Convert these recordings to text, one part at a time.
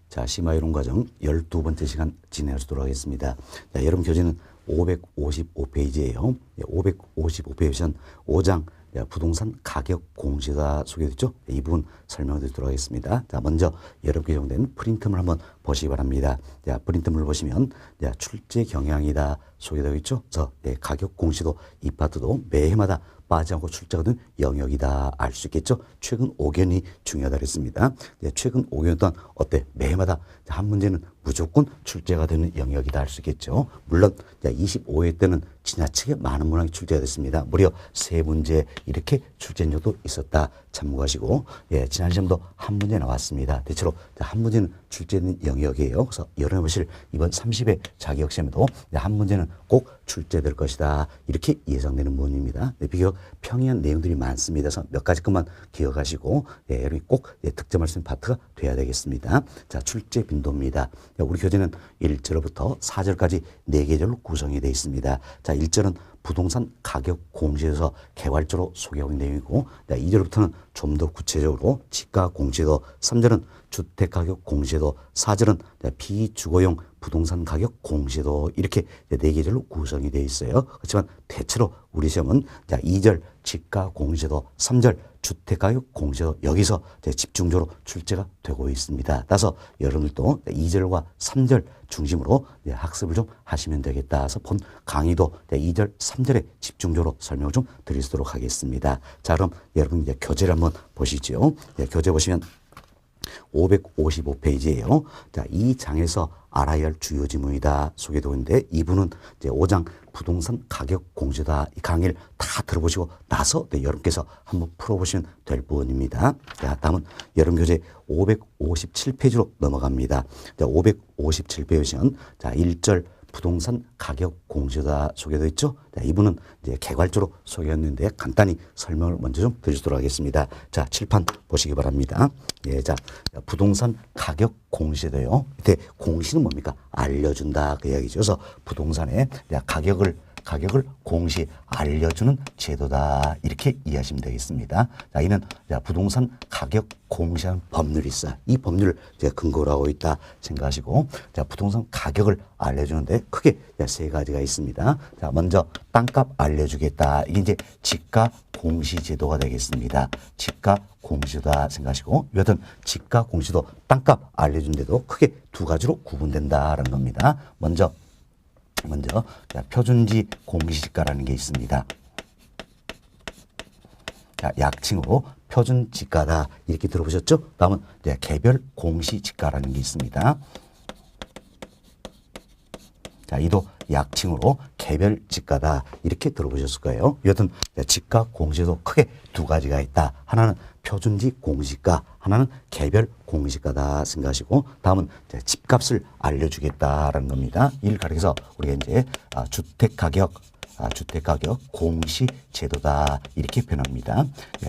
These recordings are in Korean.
자, 심화이론 과정 12번째 시간 진행하도록 하겠습니다. 자, 여러분 교재는 555페이지예요. 555페이지는 5장 부동산 가격 공시가 소개됐죠? 이 부분 설명드리도록 하겠습니다. 자, 먼저 여러분께 제공된 프린트물 한번 보시기 바랍니다. 자, 프린트물 보시면 출제 경향이다 소개되어 있죠? 그래서 가격 공시도 이 파트도 매해마다 빠지지 않고 출제가 된 영역이다 알 수 있겠죠. 최근 5견이 중요하다 그랬습니다. 최근 5견 동안 어때? 매해마다 한 문제는 무조건 출제가 되는 영역이다 할 수 있겠죠. 물론 25회 때는 지나치게 많은 문항이 출제가 됐습니다. 무려 3문제 이렇게 출제한 적도 있었다 참고하시고, 지난 시험도 한 문제 나왔습니다. 대체로 한 문제는 출제된 영역이에요. 그래서 여러분이 보실 이번 30회 자기역시험에도 한 문제는 꼭 출제될 것이다 이렇게 예상되는 부분입니다. 비교적 평이한 내용들이 많습니다. 그래서 몇 가지 것만 기억하시고 여러분이 꼭 득점할 수 있는 파트가 돼야 되겠습니다. 자, 출제 빈도입니다. 우리 교재는 1절부터 4절까지 4개 절로 구성이 되어 있습니다. 자, 1절은 부동산 가격 공시에서 개괄적으로 소개하고 있는 내용이고, 2절부터는 좀 더 구체적으로 지가 공시도, 3절은 주택가격 공시도, 4절은 비주거용 부동산 가격 공시도 이렇게 4개 절로 구성이 되어 있어요. 그렇지만 대체로 우리 시험은 2절 지가 공시도, 3절 주택가격 공시도 여기서 집중적으로 출제가 되고 있습니다. 따라서 여러분들도 2절과 3절 중심으로 학습을 좀 하시면 되겠다. 그래서 본 강의도 2절, 3절에 집중적으로 설명을 좀 드리도록 하겠습니다. 자, 그럼 여러분 교재를 한번 보시죠. 교재 보시면 555페이지예요. 자, 이 장에서 알아야 할 주요 지문이다 소개되고 있는데, 이분은 이제 5장 부동산 가격 공시다 이 강의를 다 들어보시고 나서 여러분께서 한번 풀어보시면 될 부분입니다. 자, 다음은 여러분 교재 557페이지로 넘어갑니다. 자, 557페이지는 자, 1절 부동산 가격 공시가 소개되어 있죠. 자, 이분은 이제 개괄적으로 소개했는데 간단히 설명을 먼저 좀 드리도록 하겠습니다. 자, 칠판 보시기 바랍니다. 자, 부동산 가격 공시도요. 이때 공시는 뭡니까? 알려준다 그 이야기죠. 그래서 부동산의 가격을 공시 알려주는 제도다 이렇게 이해하시면 되겠습니다. 자, 이는 부동산 가격 공시하는 법률이 있어요. 이 법률을 근거로 하고 있다 생각하시고, 자, 부동산 가격을 알려주는데 크게 3가지가 있습니다. 자, 먼저 땅값 알려주겠다. 이게 이제 지가 공시 제도가 되겠습니다. 지가 공시다 생각하시고, 여하튼 지가 공시도 땅값 알려준데도 크게 2가지로 구분된다라는 겁니다. 먼저 표준지 공시지가라는 게 있습니다. 자, 약칭으로 표준지가다 이렇게 들어보셨죠? 다음은 개별 공시지가라는 게 있습니다. 자, 이도 약칭으로 개별지가다 이렇게 들어보셨을 거예요. 여튼 지가 공시도 크게 2가지가 있다. 하나는 표준지 공시가, 하나는 개별 공시가다 생각하시고, 다음은 집값을 알려주겠다라는 겁니다. 이를 가리켜서 우리가 이제 주택가격 공시 제도다 이렇게 표현합니다.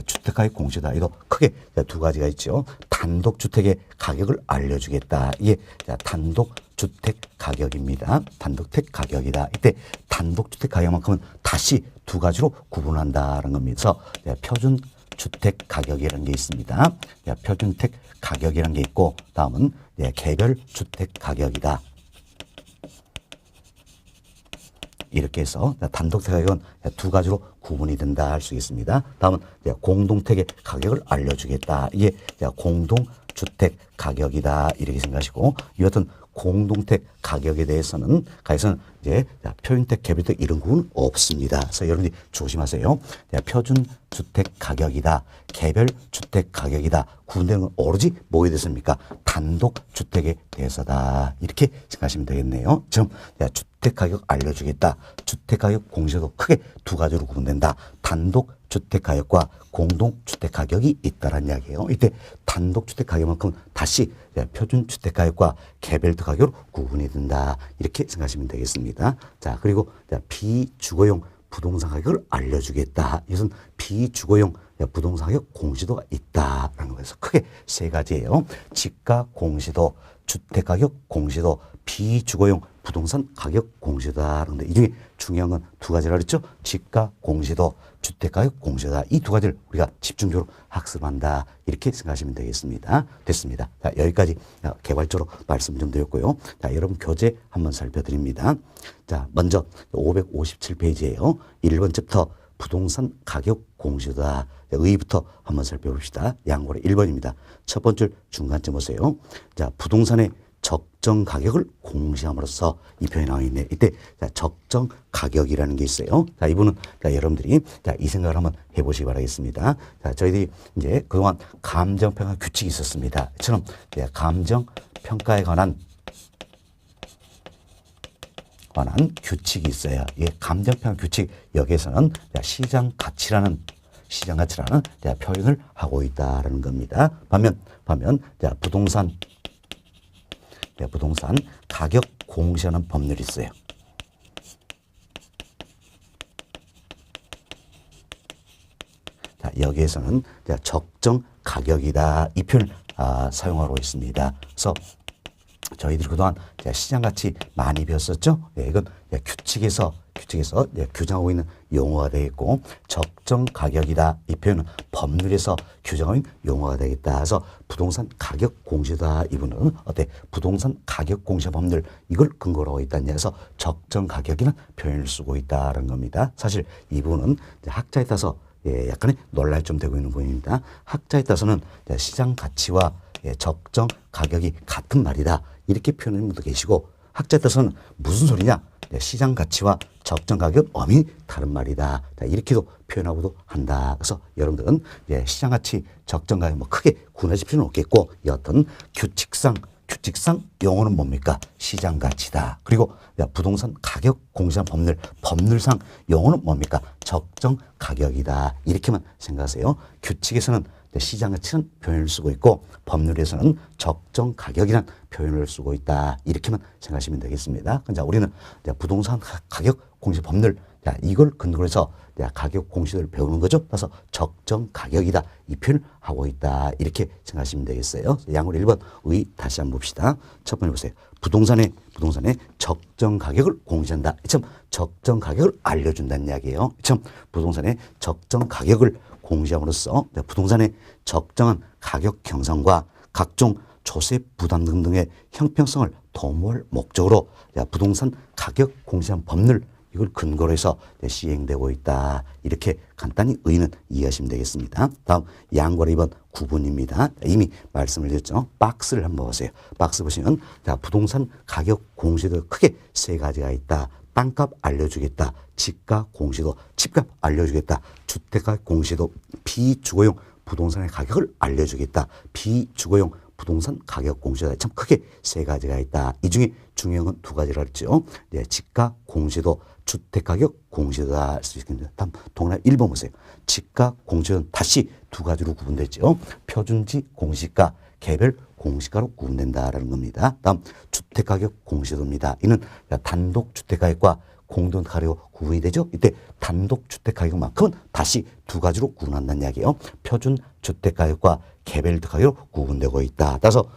주택가격 공시다. 이도 크게 2가지가 있죠. 단독주택의 가격을 알려주겠다. 이게 단독주택 가격입니다. 단독주택 가격이다. 이때 단독주택 가격만큼은 다시 2가지로 구분한다는 겁니다. 그래서 표준 주택 가격이라는 게 있습니다. 표준주택 가격이라는 게 있고, 다음은 개별 주택 가격이다. 이렇게 해서 단독주택 가격은 2가지로 구분이 된다 할 수 있습니다. 다음은 공동택의 가격을 알려주겠다. 이게 공동주택 가격이다 이렇게 생각하시고, 여하튼 공동택 가격에 대해서는 이제 표준택, 개별택 이런 구분은 없습니다. 그래서 여러분이 조심하세요. 표준주택 가격이다, 개별주택 가격이다 구분되는 건 오로지 뭐에 대해서입니까? 단독주택에 대해서다 이렇게 생각하시면 되겠네요. 지금 주택가격 알려주겠다. 주택가격 공시도 크게 2가지로 구분된다. 단독주택가격과 공동주택가격이 있다는 이야기예요. 이때 단독주택가격만큼 다시 표준주택가격과 개별가격으로 구분이 된다 이렇게 생각하시면 되겠습니다. 자, 그리고 비주거용 부동산 가격을 알려주겠다. 이것은 비주거용 부동산 가격 공시도가 있다라는 거에서 크게 3가지예요. 지가 공시도, 주택가격 공시도, 비주거용 부동산 가격 공시다. 그런데 이 중에 중요한 건 두 가지라 그랬죠. 지가 공시도, 주택가격 공시다. 이 두 가지를 우리가 집중적으로 학습한다. 이렇게 생각하시면 되겠습니다. 됐습니다. 자, 여기까지 개괄적으로 말씀 좀 드렸고요. 자, 여러분 교재 한번 살펴드립니다. 자, 먼저 557페이지예요. 1번 챕터 부동산 가격 공시다. 의의부터 한번 살펴봅시다. 양고래 1번입니다. 첫 번째 중간점 보세요. 자, 부동산의 적정 가격을 공시함으로써 이 표현이 나와 있네. 이때 자, 적정 가격이라는 게 있어요. 자, 이분은 자, 여러분들이 자, 이 생각을 한번 해보시기 바라겠습니다. 자, 저희들이 이제 그동안 감정평가 규칙이 있었습니다. 이처럼 감정평가에 관한 규칙이 있어요. 이 감정평가 규칙 여기에서는 시장 가치라는 표현을 하고 있다라는 겁니다. 반면 부동산 가격 공시하는 법률이 있어요. 자, 여기에서는 적정 가격이다 이 표현을 사용하고 있습니다. 그래서 저희들이 그동안 시장가치 많이 배웠었죠. 이건 규칙에서 규정하고 있는 용어가 되겠고, 적정 가격이다 이 표현은 법률에서 규정하고 있는 용어가 되겠다. 그래서 부동산 가격 공시다 이분은 부동산 가격 공시 법률 이걸 근거로 하고 있다는 얘기에서 적정 가격이라는 표현을 쓰고 있다는 겁니다. 사실 이분은 학자에 따라서 약간의 논란이 좀 되고 있는 부분입니다. 학자에 따라서는 시장 가치와 적정 가격이 같은 말이다 이렇게 표현하는 분도 계시고, 학자에 따라서는 무슨 소리냐, 시장 가치와 적정 가격은 엄연히 다른 말이다 이렇게도 표현하고도 한다. 그래서 여러분들은 시장 가치, 적정 가격 뭐 크게 구분하실 필요는 없겠고, 이 어떤 규칙상 용어는 뭡니까? 시장 가치다. 그리고 부동산 가격 공시한 법률상 용어는 뭡니까? 적정 가격이다. 이렇게만 생각하세요. 규칙에서는 시장 가치는 표현을 쓰고 있고, 법률에서는 적정 가격이란 표현을 쓰고 있다. 이렇게만 생각하시면 되겠습니다. 자, 우리는 부동산 가격 공시 법률 이걸 근거로 해서 가격 공시를 배우는 거죠. 그래서 적정 가격이다 이 표현을 하고 있다 이렇게 생각하시면 되겠어요. 양으로 1번 의 다시 한번 봅시다. 첫 번째 보세요. 부동산의 적정 가격을 공시한다. 참 적정 가격을 알려준다는 이야기예요. 참 부동산의 적정 가격을 공시함으로써 부동산의 적정한 가격 형성과 각종 조세 부담 등등의 형평성을 도모할 목적으로 부동산 가격 공시한 법률 이걸 근거로 해서 시행되고 있다. 이렇게 간단히 의의는 이해하시면 되겠습니다. 다음 양괄호 2번 9번입니다. 이미 말씀을 드렸죠. 박스를 한번 보세요. 박스 보시면 부동산 가격 공시도 크게 세 가지가 있다. 땅값 알려주겠다. 집값 공시도 집값 알려주겠다. 주택가격 공시도 비주거용 부동산의 가격을 알려주겠다. 비주거용 부동산 가격 공시다. 참 크게 세 가지가 있다. 이 중에 중요한 건 두 가지라 했죠. 집값 공시도 주택가격 공시다 할 수 있겠습니다. 다음 동그라미 1번 보세요. 집값 공시는 다시 두 가지로 구분됐죠. 표준지 공시가, 개별 공시가로 구분된다라는 겁니다. 다음 주택가격 공시도입니다. 이는 단독 주택가격과 공동가격으로 구분이 되죠. 이때 단독 주택가격만큼은 다시 두 가지로 구분한다는 이야기예요. 표준 주택가격과 개별 가격으로 구분되고 있다. 따라서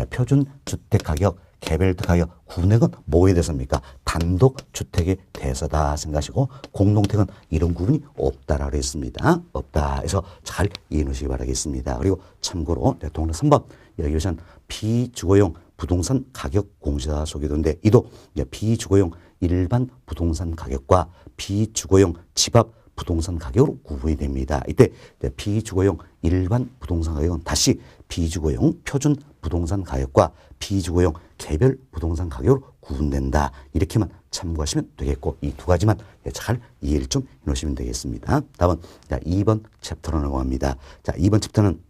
표준 주택가격, 개별 가격 구분된 건 뭐에 대해서입니까? 단독 주택에 대해서다 생각하시고, 공동택은 이런 구분이 없다라고 했습니다. 없다 해서 잘 이해해 놓으시기 바라겠습니다. 그리고 참고로 동그라미 3번 여기 보시면 비주거용 부동산 가격 공시가 소개되는데, 이도 비주거용 일반 부동산 가격과 비주거용 집합 부동산 가격으로 구분이 됩니다. 이때 비주거용 일반 부동산 가격은 다시 비주거용 표준 부동산 가격과 비주거용 개별 부동산 가격으로 구분된다. 이렇게만 참고하시면 되겠고, 이 두 가지만 잘 이해를 좀 해놓으시면 되겠습니다. 다음은 2번 챕터로 넘어갑니다. 자, 2번 챕터는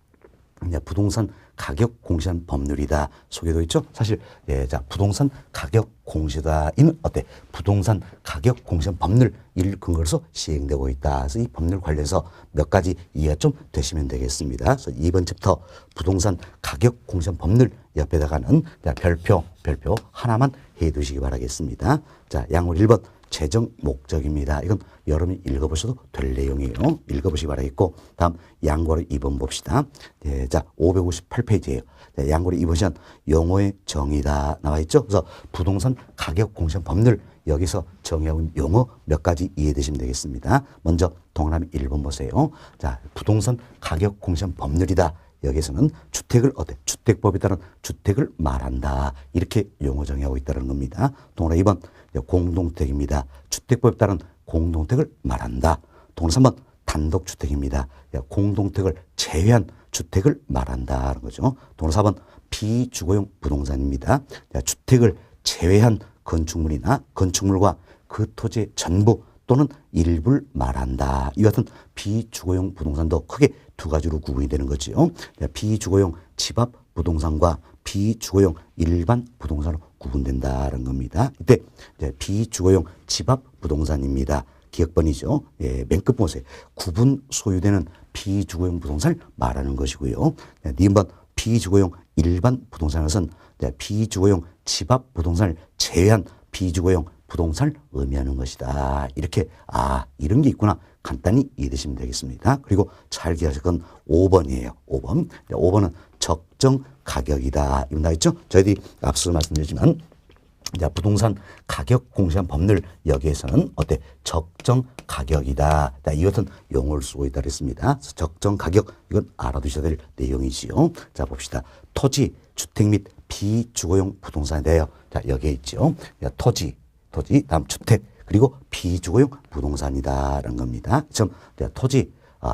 부동산 가격 공시한 법률이다 소개되어 있죠. 사실 부동산 가격 공시다 이는 부동산 가격 공시한 법률 이를 근거로 해서 시행되고 있다. 그래서 이 법률 관련해서 몇 가지 이해가 좀 되시면 되겠습니다. 그래서 2번 챕터 부동산 가격 공시한 법률 옆에다가는 별표 하나만 해 두시기 바라겠습니다. 자, 양으로 1번 재정 목적입니다. 이건 여러분이 읽어보셔도 될 내용이에요. 읽어보시기 바라겠고, 다음 양고로 2번 봅시다. 네, 자, 558페이지예요. 네, 양고로 2번은 용어의 정의다 나와 있죠. 그래서 부동산 가격 공시한 법률 여기서 정의하고 있는 용어 몇 가지 이해되시면 되겠습니다. 먼저 동그라미 1번 보세요. 자, 부동산 가격 공시한 법률이다. 여기서는 주택을 주택법에 따른 주택을 말한다. 이렇게 용어 정의하고 있다는 겁니다. 동그라미 2번 공동택입니다. 주택법에 따른 공동택을 말한다. 동그라미 3번 단독주택입니다. 공동택을 제외한 주택을 말한다는 거죠. 동그라미 4번 비주거용 부동산입니다. 주택을 제외한 건축물이나 건축물과 그 토지의 전부 또는 일부를 말한다. 이 같은 비주거용 부동산도 크게 두 가지로 구분이 되는 거죠. 비주거용 집합 부동산과 비주거용 일반 부동산으로 구분된다는 겁니다. 이때 비주거용 집합 부동산입니다. 기억번이죠. 예, 맨 끝 보세요. 구분 소유되는 비주거용 부동산을 말하는 것이고요. 니은번 비주거용 일반 부동산은 비주거용 집합 부동산을 제외한 비주거용 부동산을 의미하는 것이다. 이렇게 이런 게 있구나. 간단히 이해되시면 되겠습니다. 그리고 잘 기억하실 건 5번이에요. 5번. 5번은 적정 가격이다. 이건 다 있죠? 저희들이 앞서 말씀드렸지만 부동산 가격 공시한 법률 여기에서는 적정 가격이다. 이것은 용어를 쓰고 있다 그랬습니다. 적정 가격 이건 알아두셔야 될 내용이지요. 자 봅시다. 토지, 주택 및 비주거용 부동산에 대하여 여기에 있죠. 토지 다음 주택 그리고 비주거용 부동산이다라는 겁니다. 토지,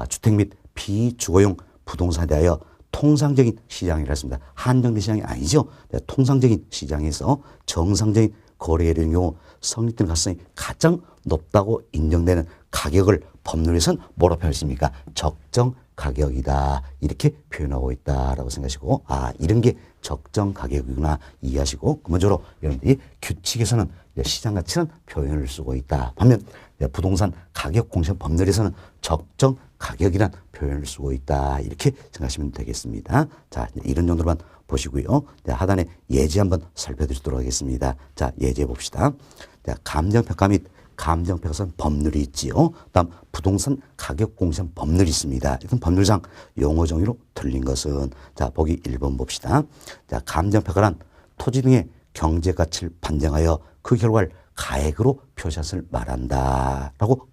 주택 및 비주거용 부동산에 대하여 통상적인 시장이라 했습니다. 한정된 시장이 아니죠. 통상적인 시장에서 정상적인 거래에 이르는 경우 성립될 가능성이 가장 높다고 인정되는 가격을 법률에서는 뭐라고 표현했습니까? 적정 가격이다. 이렇게 표현하고 있다라고 생각하시고 이런 게 적정 가격이구나 이해하시고 근본적으로 여러분들이 규칙에서는 시장 가치는 표현을 쓰고 있다. 반면 부동산 가격 공시한 법률에서는 적정 가격이란 표현을 쓰고 있다. 이렇게 생각하시면 되겠습니다. 자, 이런 정도로만 보시고요. 하단에 예제 한번 살펴드리도록 하겠습니다. 자, 예제 봅시다. 감정평가 및 감정평가선 법률이 있지요. 다음 부동산 가격 공시한 법률이 있습니다. 이건 법률상 용어 정의로 틀린 것은 보기 1번 봅시다. 감정평가란 토지 등의 경제 가치를 판정하여 그 결과를 가액으로 표시할 말한다. 라고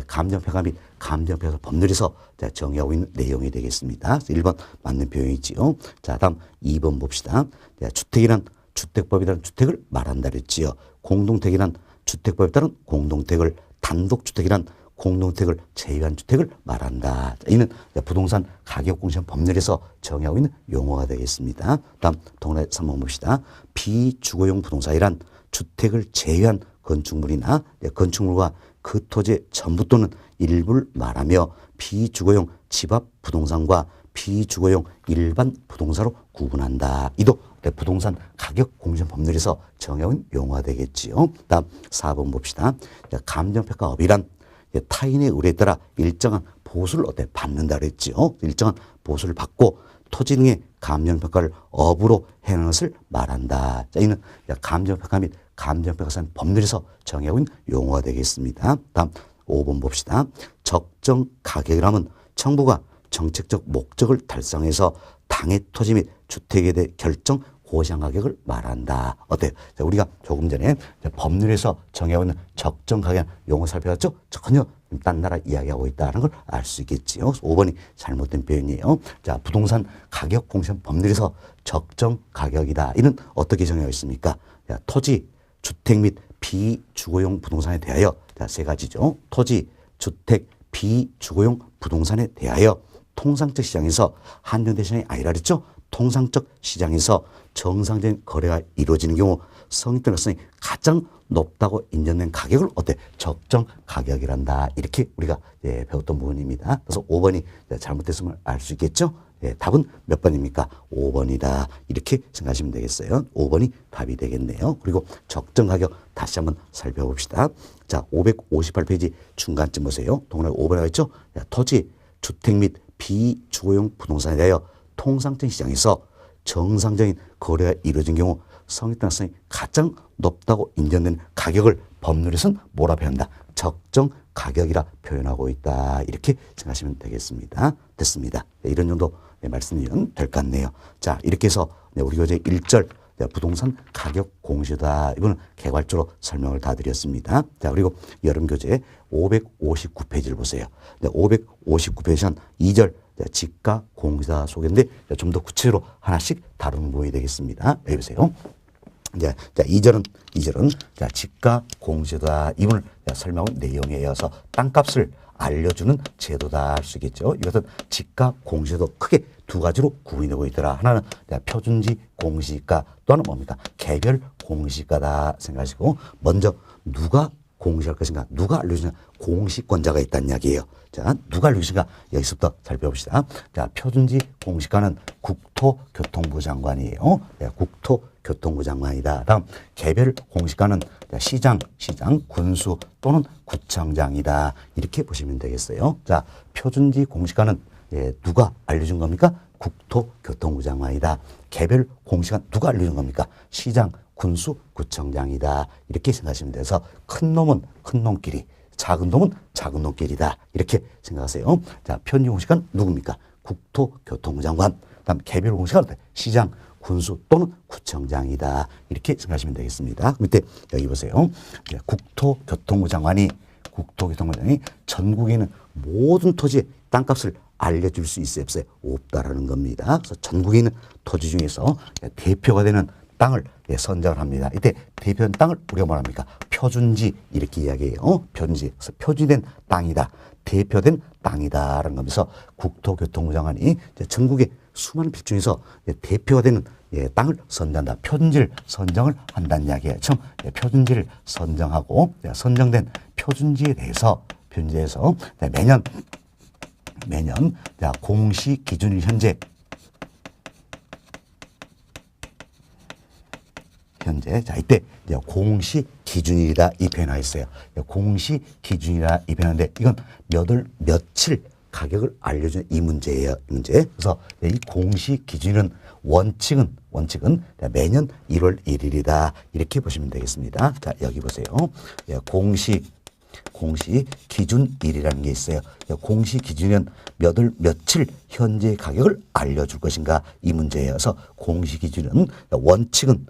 감정평가 및 감정평가 법률에서 정의하고 있는 내용이 되겠습니다. 1번 맞는 표현이지요. 자, 다음 2번 봅시다. 주택이란 주택법에 따른 주택을 말한다 그랬지요. 공동택이란 주택법에 따른 공동택을, 단독주택이란 공동택을 제외한 주택을 말한다. 이는 부동산 가격 공시한 법률에서 정의하고 있는 용어가 되겠습니다. 다음 동그라미 3번 봅시다. 비주거용 부동산이란 주택을 제외한 건축물이나 건축물과 그 토지의 전부 또는 일부를 말하며 비주거용 집합 부동산과 비주거용 일반 부동산으로 구분한다. 이도 부동산 가격 공시한 법률에서 정의하고 있는 용어가 되겠지요. 다음 4번 봅시다. 감정평가업이란 타인의 의뢰에 따라 일정한 보수를 받는다 그랬죠. 일정한 보수를 받고 토지 등의 감정평가를 업으로 해놓은 것을 말한다. 자, 이는 감정평가 및 감정평가산 법률에서 정의하고 있는 용어가 되겠습니다. 다음 5번 봅시다. 적정 가격이라면 정부가 정책적 목적을 달성해서 당해 토지 및 주택에 대해 결정 고시한 가격을 말한다. 어때요? 자, 우리가 조금 전에 법률에서 정해하고 있는 적정 가격 용어 살펴봤죠? 전혀 딴 나라 이야기하고 있다는 걸 알 수 있겠지요. 5번이 잘못된 표현이에요. 자, 부동산 가격 공시한 법률에서 적정 가격이다. 이는 어떻게 정의하고 있습니까? 자, 토지, 주택 및 비주거용 부동산에 대하여 세 가지죠. 토지, 주택, 비주거용 부동산에 대하여 통상적 시장에서 한정된 시장이 아니라 그랬죠? 통상적 시장에서 정상적인 거래가 이루어지는 경우 성립될 가능성이 가장 높다고 인정된 가격을 적정 가격이란다. 이렇게 우리가 배웠던 부분입니다. 그래서 5번이 잘못됐음을 알 수 있겠죠? 답은 몇 번입니까? 5번이다. 이렇게 생각하시면 되겠어요. 5번이 답이 되겠네요. 그리고 적정 가격 다시 한번 살펴봅시다. 자, 558페이지 중간쯤 보세요. 동그라미 5번에 있죠? 토지, 주택 및 비주거용 부동산에 대하여 통상적인 시장에서 정상적인 거래가 이루어진 경우 성립당성이 가장 높다고 인정된 가격을 법률에서는 뭐라 표현한다? 적정 가격이라 표현하고 있다. 이렇게 생각하시면 되겠습니다. 됐습니다. 이런 정도 말씀이면 될 것 같네요. 자, 이렇게 해서 우리 교재 1절 부동산 가격 공시다. 이거는 개괄적으로 설명을 다 드렸습니다. 자, 그리고 여름 교재 559페이지를 보세요. 559페이지 한 2절 지가 공시다 소개인데 좀 더 구체적으로 하나씩 다루는 부분이 되겠습니다. 여기 보세요. 자, 2절은 자, 지가 공시다. 이분을 설명 내용에 이어서 땅값을 알려주는 제도다 할 수 있겠죠. 이것은 지가 공시도 크게 두 가지로 구분이 되고 있더라. 하나는 표준지 공시가, 또 하나는 뭡니까? 개별 공시가다 생각하시고, 먼저 누가 공시할 것인가, 누가 알려주냐, 공시권자가 있다는 이야기예요. 자, 누가 알려주신가, 여기서부터 살펴봅시다. 자, 표준지 공시가는 국토교통부 장관이에요. 국토교통부 장관이다. 다음 개별 공시가는 시장, 군수 또는 구청장이다. 이렇게 보시면 되겠어요. 자, 표준지 공시가는 누가 알려준 겁니까? 국토교통부 장관이다. 개별 공시가 누가 알려준 겁니까? 시장, 군수, 구청장이다. 이렇게 생각하시면 돼서 큰 놈은 큰 놈끼리, 작은 놈은 작은 놈끼리다. 이렇게 생각하세요. 자, 표준지 공시가는 누굽니까? 국토교통부 장관. 다음 개별 공시가 시장, 군수 또는 구청장이다. 이렇게 생각하시면 되겠습니다. 밑에 여기 보세요. 국토교통부 장관이 전국에 있는 모든 토지의 땅값을 알려줄 수 있어요, 없어요? 없다라는 겁니다. 그래서 전국에 있는 토지 중에서 대표가 되는 땅을 선정을 합니다. 이때 대표된 땅을 우리가 뭐랍니까? 표준지 이렇게 이야기해요. 표준지. 그래서 표준된 땅이다. 대표된 땅이다라는 거면서 국토교통부 장관이 전국의 수많은 필 중에서 대표가 되는 땅을 선정한다. 표준지를 선정을 한다는 이야기예요. 처음 표준지를 선정하고 선정된 표준지에 대해서 매년 공시 기준일 현재 자, 이때 공시 기준일이다 이 표현하였어요. 공시 기준이라 이 표현인데 이건 며칠 가격을 알려주는 이 문제예요. 이 문제. 그래서 이 공시 기준은 원칙은 매년 1월 1일이다. 이렇게 보시면 되겠습니다. 자, 여기 보세요. 공시 기준일이라는 게 있어요. 공시 기준은 며칠 현재 가격을 알려줄 것인가 이 문제여서 공시 기준은 원칙은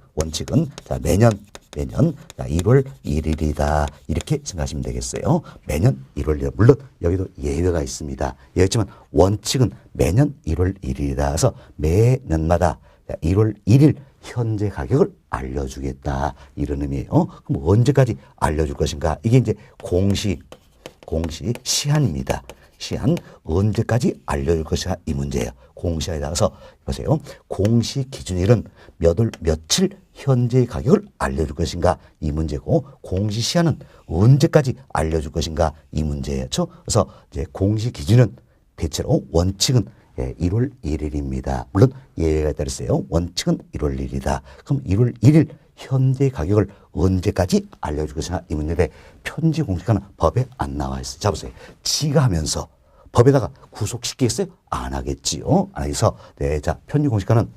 자, 매년 1월 1일이다. 이렇게 생각하시면 되겠어요. 매년 1월 1일. 물론 여기도 예외가 있습니다. 예외지만 원칙은 매년 1월 1일이다. 그래서 매년마다 1월 1일 현재 가격을 알려주겠다. 이런 의미예요. 그럼 언제까지 알려줄 것인가? 이게 이제 공시 시한입니다. 시한 언제까지 알려줄 것이냐 이 문제예요. 공시에 따라서 보세요. 공시 기준일은 며칠 현재 가격을 알려줄 것인가 이 문제고 공시 시한은 언제까지 알려줄 것인가 이 문제예요. 그래서 이제 공시 기준은 대체로 원칙은 1월 1일입니다. 물론 예외가 따르세요. 원칙은 1월 1일이다. 그럼 1월 1일 현재 가격을 언제까지 알려줄 것이냐 이 문제인데 편지 공시가는 법에 안 나와 있어요. 자 보세요. 지가 하면서 법에다가 구속시키겠어요? 안 하겠지요. 안 하겠어. 자, 편지 공시가는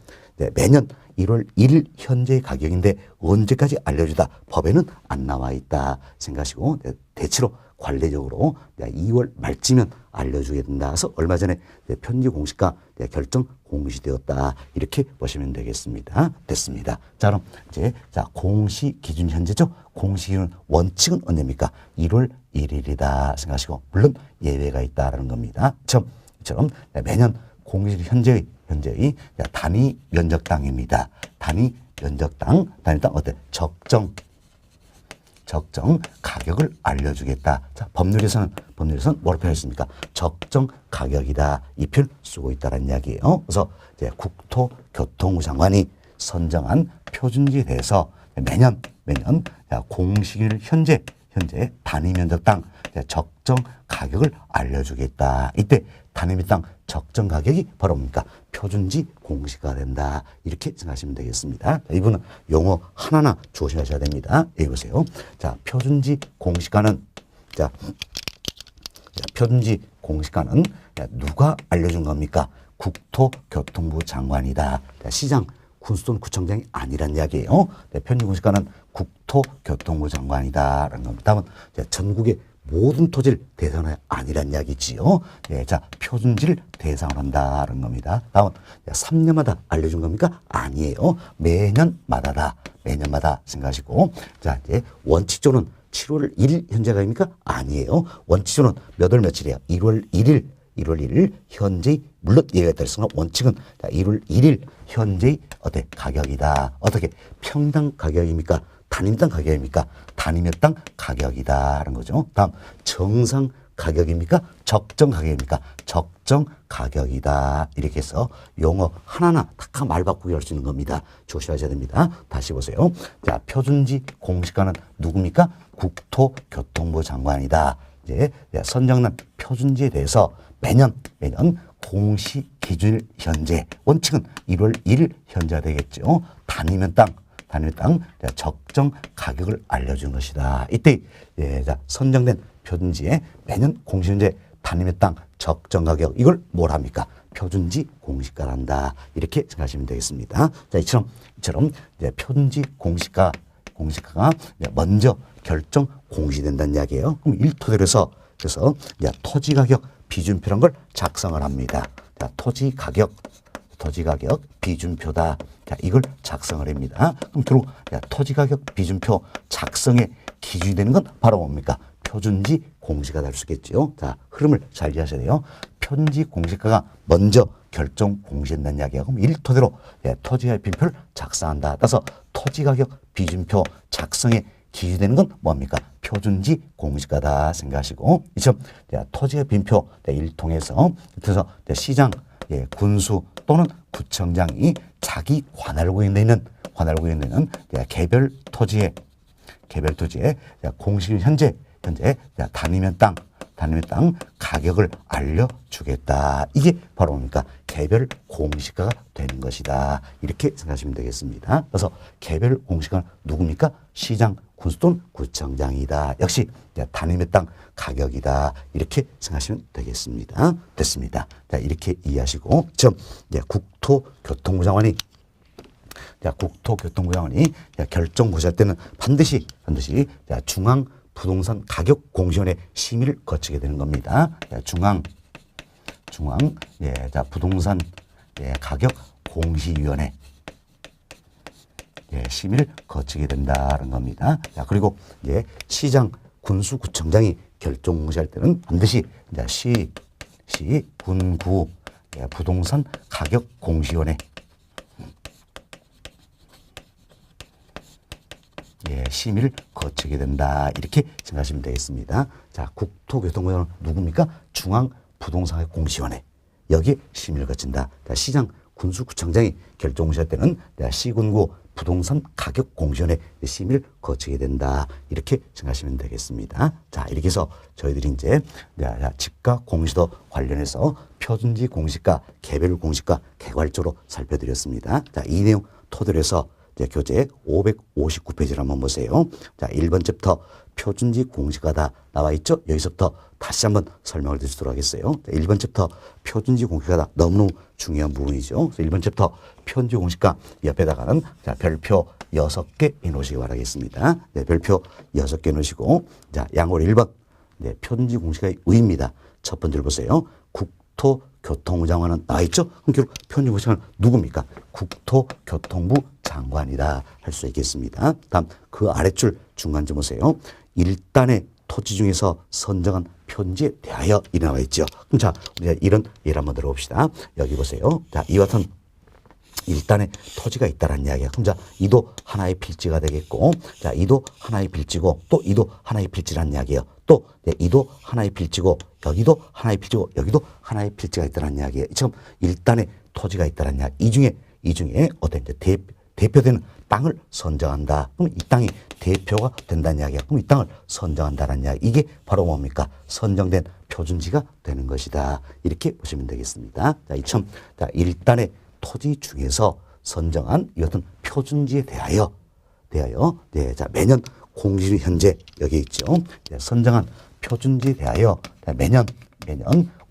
매년 1월 1일 현재 가격인데 언제까지 알려주다 법에는 안 나와 있다 생각하시고 대체로 관례적으로 2월 말쯤면 알려주게 된다. 그래서 얼마 전에 편지 공시가 결정 공시되었다. 이렇게 보시면 되겠습니다. 됐습니다. 자, 그럼 이제 공시 기준 현재죠. 공시 기준 원칙은 언제입니까? 1월 1일이다 생각하시고 물론 예외가 있다라는 겁니다. 처럼 매년 공시 현재의 단위 면적 땅입니다. 단위 면적 땅 어때? 적정 가격을 알려주겠다. 자, 법률에서는 뭐라고 표현했습니까? 적정 가격이다. 이 표현 쓰고 있다는 이야기예요. 그래서 이제 국토교통부 장관이 선정한 표준지에 대해서 매년 공시일 현재 단위 면적 땅 적정 가격을 알려주겠다. 이때 단위 면적 땅 적정 가격이 바로 뭡니까? 표준지 공시가 된다. 이렇게 생각하시면 되겠습니다. 자, 이분은 용어 하나하나 조심하셔야 됩니다. 여기 보세요. 자, 표준지 공시가는 누가 알려준 겁니까? 국토교통부 장관이다. 자, 시장, 군수도는 구청장이 아니란 이야기예요. 네, 편지 공시가는 국토교통부 장관이다라는 겁니다. 다음은 전국의 모든 토지를 대상은 아니란 이야기지요. 예, 자, 표준지를 대상으로 한다는 겁니다. 다음, 3년마다 알려준 겁니까? 아니에요. 매년마다다. 매년마다 생각하시고. 자, 이제 원칙적으로는 7월 1일 현재가입니까? 아니에요. 원칙적으로는 몇 월 며칠이에요? 1월 1일. 1월 1일 현재의, 물론 예외가 있다면 원칙은 1월 1일 현재의 어때? 가격이다. 어떻게? 평당 가격입니까? 단임당 가격입니까? 단임당 가격이다라는 거죠. 다음, 정상 가격입니까? 적정 가격입니까? 적정 가격이다. 이렇게 해서 용어 하나하나 다 말 바꾸기 할 수 있는 겁니다. 조심하셔야 됩니다. 다시 보세요. 자, 표준지 공시가는 누굽니까? 국토교통부 장관이다. 이제 선정난 표준지에 대해서 매년 공시 기준일 현재, 원칙은 1월 1일 현재가 되겠죠. 단위면 땅 적정 가격을 알려주는 것이다. 이때 선정된 표준지에 매년 공시 현재 단위면 땅 적정 가격, 이걸 뭘 합니까? 표준지 공시가란다. 이렇게 생각하시면 되겠습니다. 자, 이처럼 이제 표준지 공시가가 먼저 결정 공시된다는 이야기예요. 그럼 일토대로해서 그래서 이제 토지 가격 비준표란 걸 작성을 합니다. 자, 토지 가격 비준표다. 자, 이걸 작성을 합니다. 그럼 들어 토지 가격 비준표 작성의 기준이 되는 건 바로 뭡니까? 표준지 공시가 될 수 있겠죠. 자, 흐름을 잘 이해하셔야 돼요. 표준지 공시가가 먼저 결정 공시한다는 이야기야. 그럼 일토대로 토지 가격 비준표를 작성한다. 따라서 토지 가격 비준표 작성의 기준이 되는 건 뭡니까? 표준지 공시가다 생각하시고, 이처럼 토지 가격 비준표 일통해서 그래서 시장, 군수 또는 구청장이 자기 관할 구역에 있는 개별 토지에 공시 현재 단위면 땅 가격을 알려주겠다. 이게 바로 뭡니까? 개별 공시가가 되는 것이다. 이렇게 생각하시면 되겠습니다. 그래서 개별 공시가는 누굽니까? 시장, 군수 또는 구청장이다. 역시 단위면 땅 가격이다. 이렇게 생각하시면 되겠습니다. 됐습니다. 자, 이렇게 이해하시고, 국토교통부 장관이 결정 공시할 때는 반드시 중앙 부동산 가격 공시원의 심의를 거치게 되는 겁니다. 중앙 부동산 가격 공시위원회 심의를 거치게 된다는 겁니다. 자, 그리고 시장, 군수, 구청장이 결정 공시할 때는 반드시 시, 군, 구 부동산 가격 공시원회 심의를 거치게 된다. 이렇게 생각하시면 되겠습니다. 자, 국토교통부는 누굽니까? 중앙부동산공시원회. 여기에 심의를 거친다. 자, 시장, 군수, 구청장이 결정 공시할 때는 시군구 부동산 가격 공시원회 심의를 거치게 된다. 이렇게 생각하시면 되겠습니다. 자, 이렇게 해서 저희들이 이제 집가 공시도 관련해서 표준지 공시가, 개별 공시가 개괄적으로 살펴드렸습니다. 자, 이 내용 토대로 해서 교재 559페이지를 한번 보세요. 자, 1번째부터 표준지 공시가다 나와 있죠? 여기서부터 다시 한번 설명을 드리도록 하겠어요. 자, 1번째부터 표준지 공시가다 너무너무 중요한 부분이죠. 그래서 1번째부터 표준지 공시가 옆에다가는 별표 6개 해놓으시기 바라겠습니다. 별표 6개 해놓으시고, 자, 양호로 1번. 표준지 공시가의 의의입니다. 첫 번째를 보세요. 국토교통부 장관은 나와 있죠? 그럼 결국 표준지 공시가는 누굽니까? 국토교통부 장관이다 할 수 있겠습니다. 다음 그 아래줄 중간점 보세요. 일단의 토지 중에서 선정한 표준지에 대하여 이 나와 있죠. 그럼 자, 우리가 이런 예를 한번 들어봅시다. 여기 보세요. 자, 이와 같은 일단의 토지가 있다라는 이야기야. 그럼 자, 이도 하나의 필지가 되겠고, 자, 이도 하나의 필지고, 또 이도 하나의 필지라는 이야기예요. 또 이도 하나의 필지고, 여기도 하나의 필지고, 여기도 하나의 필지가 있다라는 이야기예요. 이처럼 일단의 토지가 있다라는 이야기. 이 중에 어떤 이제 대표되는 땅을 선정한다. 그럼 이 땅이 대표가 된다는 이야기야. 그럼 이 땅을 선정한다는 이야기. 이게 바로 뭡니까? 선정된 표준지가 되는 것이다. 이렇게 보시면 되겠습니다. 자, 이처럼 일단의 토지 중에서 선정한 이것은 표준지에 대하여 자, 매년 공시일 현재 여기 있죠. 선정한 표준지에 대하여 매년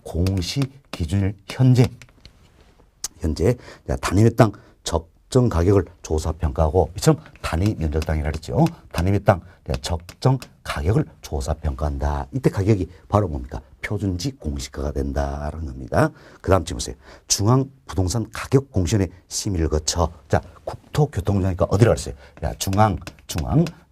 공시 기준일 현재 단위의 땅 적정 가격을 조사 평가하고 이처럼 단위 면적 땅이라 그랬죠. 단위 땅 적정 가격을 조사 평가한다. 이때 가격이 바로 뭡니까? 표준지 공시가가 된다라는 겁니다. 그 다음 지금 보세요. 중앙부동산 가격공시원의 심의를 거쳐 자 국토교통부장이니까 어디로 갔어요? 야, 중앙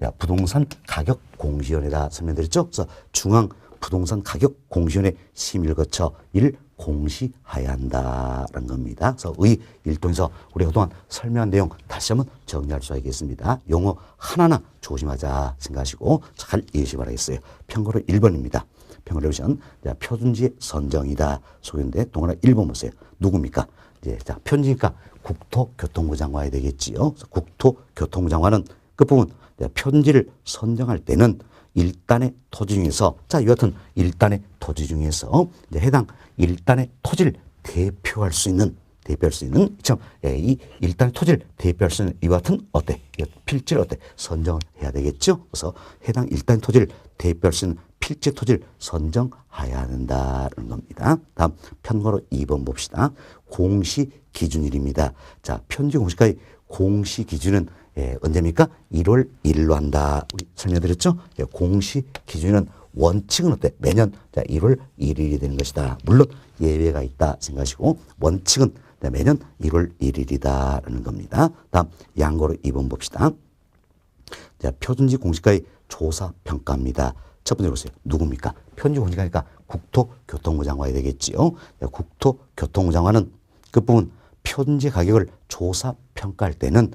야, 부동산 가격공시원에다 설명드렸죠. 그래서 중앙부동산 가격공시원의 심의를 거쳐 이를 공시해야 한다라는 겁니다. 그래서 의 일동에서 우리가 그동안 설명한 내용 다시 한번 정리할 수 있겠습니다. 용어 하나하나 조심하자 생각하시고 잘 이해하시기 바라겠어요. 편거로 1번입니다. 편거로 1번 표준지의 선정이다. 소개인데 동그라 1번 보세요. 누굽니까? 이제 자 표준지니까 국토교통부 장관이 되겠지요. 국토교통부 장관은 끝부분 표준지를 선정할 때는 일단의 토지 중에서 자 이와 같은 일단의 토지 중에서 이제 해당 일단의 토지를 대표할 수 있는 참 이 일단의 토지를 대표할 수 있는 이와 같은 어때 필지를 어때 선정을 해야 되겠죠. 그래서 해당 일단의 토지를 대표할 수 있는 필지 토지를 선정해야 된다는 겁니다. 다음 편거로 2번 봅시다. 공시 기준일입니다. 자 편지 공시가의 공시 기준은 언제입니까? 1월 1일로 한다. 우리 설명드렸죠? 공시 기준은 원칙은 어때? 매년 1월 1일이 되는 것이다. 물론 예외가 있다 생각하시고 원칙은 매년 1월 1일이다라는 겁니다. 다음 양거로 2번 봅시다. 자, 표준지 공시가의 조사 평가입니다. 첫 번째 보세요. 누굽니까? 표준지 공시가니까 국토교통부 장관이 되겠지요. 국토교통부 장관은 끝부분 표준지 가격을 조사 평가할 때는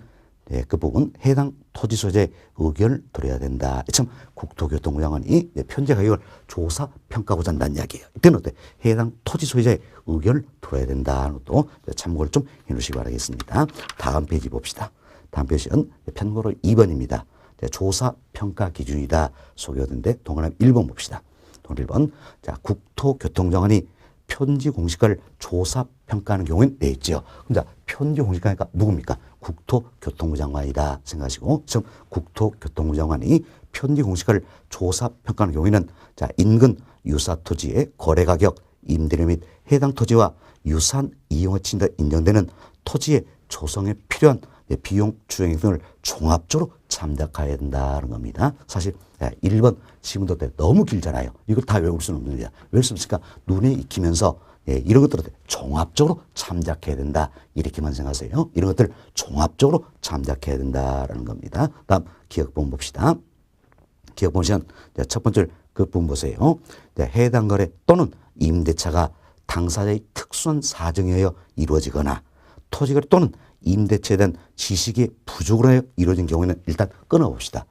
끝부분 해당 토지 소유자의 의견을 들어야 된다. 참 국토교통부 장관이 편제 가격을 조사 평가하고자 한다는 이야기예요. 이때는 어때? 해당 토지 소유자의 의견을 들어야 된다는 것도 참고를 좀 해놓으시기 바라겠습니다. 다음 페이지 봅시다. 다음 페이지는 편거로 2번입니다. 조사 평가 기준이다. 소개하던데 동그라미 1번 봅시다. 동그라미 1번. 자, 국토교통부 장관이 편지 공시가를 조사 평가하는 경우에는 돼 있죠. 그럼 자, 편지 공시가니까 누굽니까? 국토교통부 장관이다 생각하시고 지금 국토교통부 장관이 편지 공시가를 조사 평가하는 경우에는 자, 인근 유사 토지의 거래 가격, 임대료 및 해당 토지와 유사한 이용을 친다 인정되는 토지의 조성에 필요한 비용 추정 등을 종합적으로 참작해야 된다는 겁니다. 사실 1번 시문도 때 너무 길잖아요. 이걸 다 외울 수는 없는데 외울 수 없으니까 눈에 익히면서 이런 것들을 종합적으로 참작해야 된다. 이렇게만 생각하세요. 이런 것들 종합적으로 참작해야 된다라는 겁니다. 다음 기억본 봅시다. 기억본 시간 첫 번째 끝부분 보세요. 해당 거래 또는 임대차가 당사자의 특수한 사정에 의하여 이루어지거나 토지거래 또는 임대차에 대한 지식의 부족으로 하여 이루어진 경우에는 일단 끊어봅시다.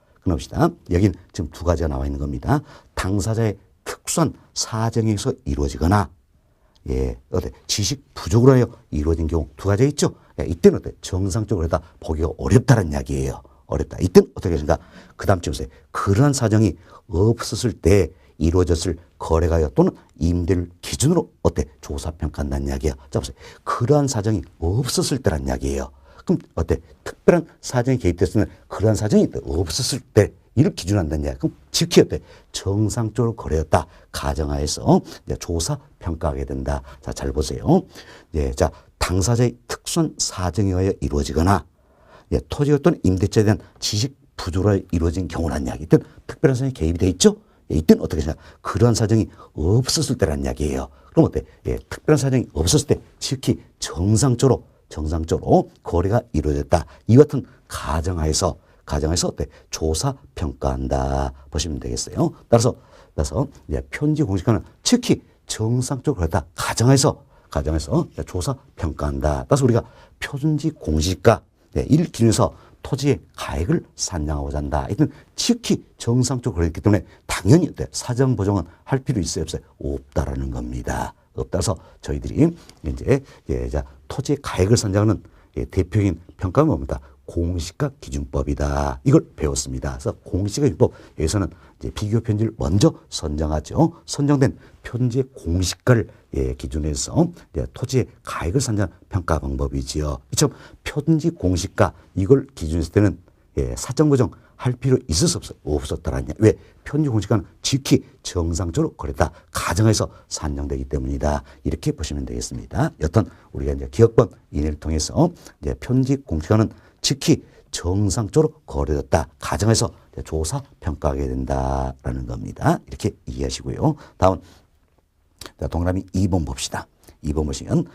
여긴 지금 두 가지가 나와 있는 겁니다. 당사자의 특수한 사정에 의해서 이루어지거나 어때? 지식 부족으로 하여 이루어진 경우 두 가지가 있죠. 이때는 어때? 정상적으로 해다 보기가 어렵다는 이야기예요. 어렵다. 이때는 어떻게 하십니까? 그 다음 주에 그러한 사정이 없었을 때 이루어졌을 거래가요 또는 임대를 기준으로 어때? 조사평가한다는 이야기야. 자, 보세요. 그러한 사정이 없었을 때란 이야기예요. 그럼 어때? 특별한 사정이 개입됐으면 그러한 사정이 없었을 때 이를 기준으로 한다는 이야기야. 그럼 즉히 어때? 정상적으로 거래였다. 가정하에서 조사평가하게 된다. 자, 잘 보세요. 자, 당사자의 특수한 사정에 의하여 이루어지거나 토지가 또는 임대차에 대한 지식 부족으로 이루어진 경우란 이야기. 이때는 특별한 사정이 개입이 돼 있죠? 이때는 어떻게 하냐? 그런 사정이 없었을 때란 이야기예요. 그럼 어때? 특별한 사정이 없었을 때 즉히 정상적으로 거래가 이루어졌다. 이 같은 가정하에서 어때? 조사 평가한다. 보시면 되겠어요. 따라서 편지 공시가는 즉히 정상적으로 했다. 가정하에서 조사 평가한다. 따라서 우리가 표준지 공시가 이를 기준해서 토지의 가액을 산정하고자 한다. 하여튼 즉히 정상적으로 그랬기 때문에 당연히 사정 보정은 할 필요 있어요? 없어요? 없다라는 겁니다. 없다서 저희들이 이제 토지의 가액을 산정하는 대표적인 평가는 뭡니까? 공시가 기준법이다. 이걸 배웠습니다. 그래서 공시가 기준법 여기서는 이제 비교 편지를 먼저 선정하죠. 선정된 편지의 공시가를 기준해서 토지의 가액을 산정 평가 방법이지요. 이처럼 편지 공시가 이걸 기준했을 때는 사정 보정 할 필요 있었어 없었다라냐. 왜? 편지 공시가는 지극히 정상적으로 거래다 가정에서 산정되기 때문이다. 이렇게 보시면 되겠습니다. 여튼 우리가 이제 기억번 인해를 통해서 이제 편지 공시가는 지극히 정상적으로 거래됐다 가정에서 조사 평가하게 된다라는 겁니다. 이렇게 이해하시고요. 다음 동그라미 2번 봅시다. 2번 보시면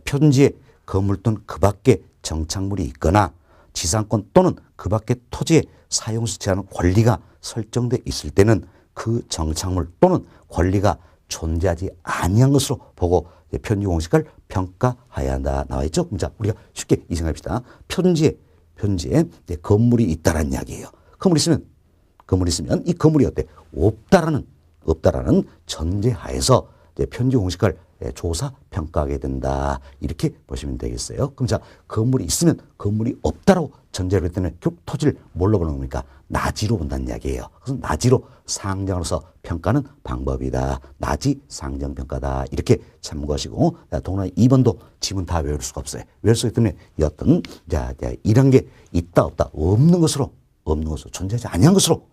편지에 건물 또는 그 밖에 정착물이 있거나 지상권 또는 그 밖에 토지에 사용수치 않은 권리가 설정돼 있을 때는 그 정착물 또는 권리가 존재하지 아니한 것으로 보고 편지 공시가를 평가해야 한다 나와 있죠. 자, 우리가 쉽게 이 생각합시다. 편지에 건물이 있다라는 이야기예요. 건물이 있으면 이 건물이 어때? 없다라는 전제하에서 편지 공시가를 조사 평가하게 된다. 이렇게 보시면 되겠어요. 그럼 자, 건물이 있으면 건물이 없다라고 전제를 했더니 결국 토지를 뭘로 보는 겁니까? 나지로 본다는 이야기예요. 그래서 나지로 상정으로서 평가는 방법이다. 나지 상정 평가다. 이렇게 참고하시고 동그라미 2번도 지문 다 외울 수가 없어요. 외울 수 있기 때문에 여튼 이런 게 있다 없다 없는 것으로 존재하지 아니한 것으로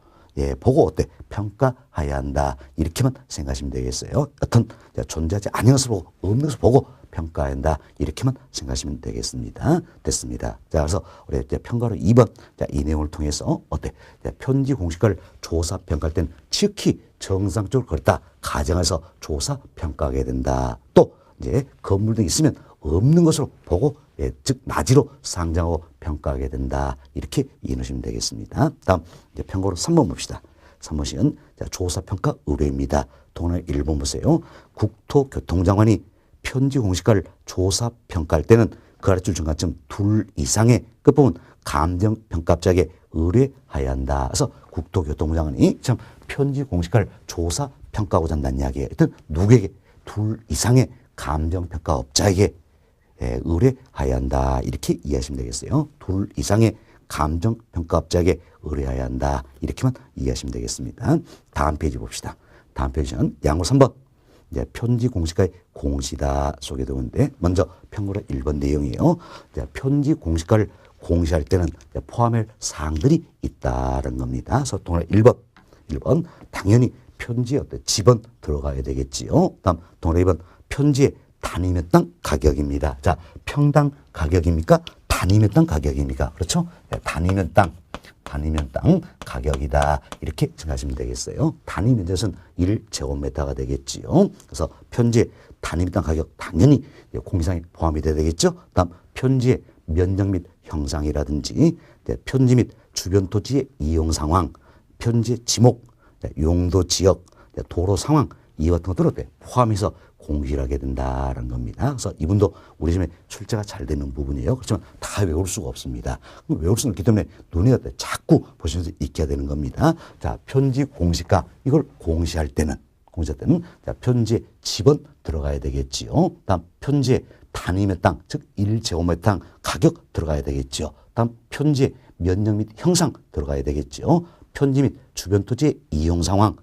보고 어때? 평가해야 한다. 이렇게만 생각하시면 되겠어요. 여튼 존재하지 아니한 것을 보고 없는 것을 보고 평가해야 한다. 이렇게만 생각하시면 되겠습니다. 됐습니다. 자, 그래서 우리 평가로 2번 이 내용을 통해서 어때? 편지 공시가를 조사 평가할 때는 지극히 정상적으로 그랬다 가정에서 조사 평가하게 된다. 또 이제 건물 등이 있으면 없는 것으로 보고 즉 나지로 상정하고 평가하게 된다. 이렇게 이해하시면 되겠습니다. 다음 이제 평가로 3번 봅시다. 3번은 조사평가 의뢰입니다. 동그라미 1번 보세요. 국토교통장관이 편지 공시가를 조사평가할 때는 그 아래 줄 중간쯤 둘 이상의 끝부분 감정평가업자에게 의뢰해야 한다. 그래서 국토교통장관이 참 편지 공시가를 조사평가하고자 한다는 이야기예요. 일단 누구에게? 둘 이상의 감정평가업자에게 의뢰해야 한다. 이렇게 이해하시면 되겠어요. 둘 이상의 감정평가업자에게 의뢰해야 한다. 이렇게만 이해하시면 되겠습니다. 다음 페이지 봅시다. 다음 페이지는 양호 3번. 이제 편지 공시가의 공시다 소개되는데 먼저 평가로 1번 내용이에요. 편지 공시가를 공시할 때는 포함할 사항들이 있다는 겁니다. 그래서 동그라미 1번 당연히 편지에 어떤 집은 들어가야 되겠지요. 다음 동그라미 2번 편지에 단위 몇 당 가격입니다. 자, 평당 가격입니까? 단위 몇 당 가격입니까? 그렇죠? 단위 몇 당 가격이다. 이렇게 생각하시면 되겠어요. 단위 몇 jet은 1제곱미터가 되겠지요. 그래서 편지의 단위 몇 당 가격 당연히 공시상에 포함이 돼야 되겠죠. 다음 편지의 면적 및 형상이라든지 편지 및 주변 토지의 이용 상황, 편지의 지목, 용도 지역, 도로 상황 이와 같은 것들을 포함해서 공시를 하게 된다는 겁니다. 그래서 이분도 우리 집에 출제가 잘 되는 부분이에요. 그렇지만 다 외울 수가 없습니다. 외울 수는 없기 때문에 눈에 자꾸 보시면서 익혀야 되는 겁니다. 자, 편지 공시가 이걸 공시할 때는 자, 편지에 집은 들어가야 되겠지요. 다음 편지에 단위 몇 당, 즉 1제곱미터 가격 들어가야 되겠죠. 다음 편지에 면적 및 형상 들어가야 되겠죠. 편지 및 주변 토지의 이용 상황,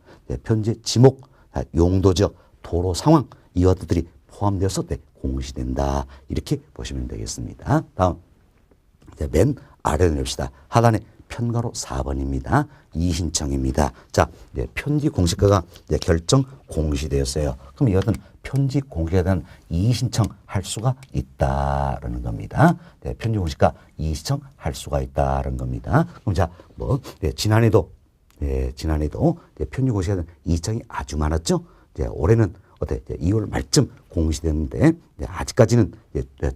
편지의 지목, 용도 지역, 도로 상황 이와 것들이 포함되어서 공시된다. 이렇게 보시면 되겠습니다. 다음 이제 맨 아래로 내립시다. 하단에 편가로 4번입니다. 이신청입니다. 자, 이제 편지 공시가가 이제 결정 공시되었어요. 그럼 이것은 편지 공시에 대한 이의신청할 수가 있다라는 겁니다. 네, 편지 공시가 이의신청할 수가 있다라는 겁니다. 그럼 자, 지난해도 편지 공시에 대한 이의신청이 아주 많았죠. 이제 올해는 어때? 2월 말쯤 공시됐는데 아직까지는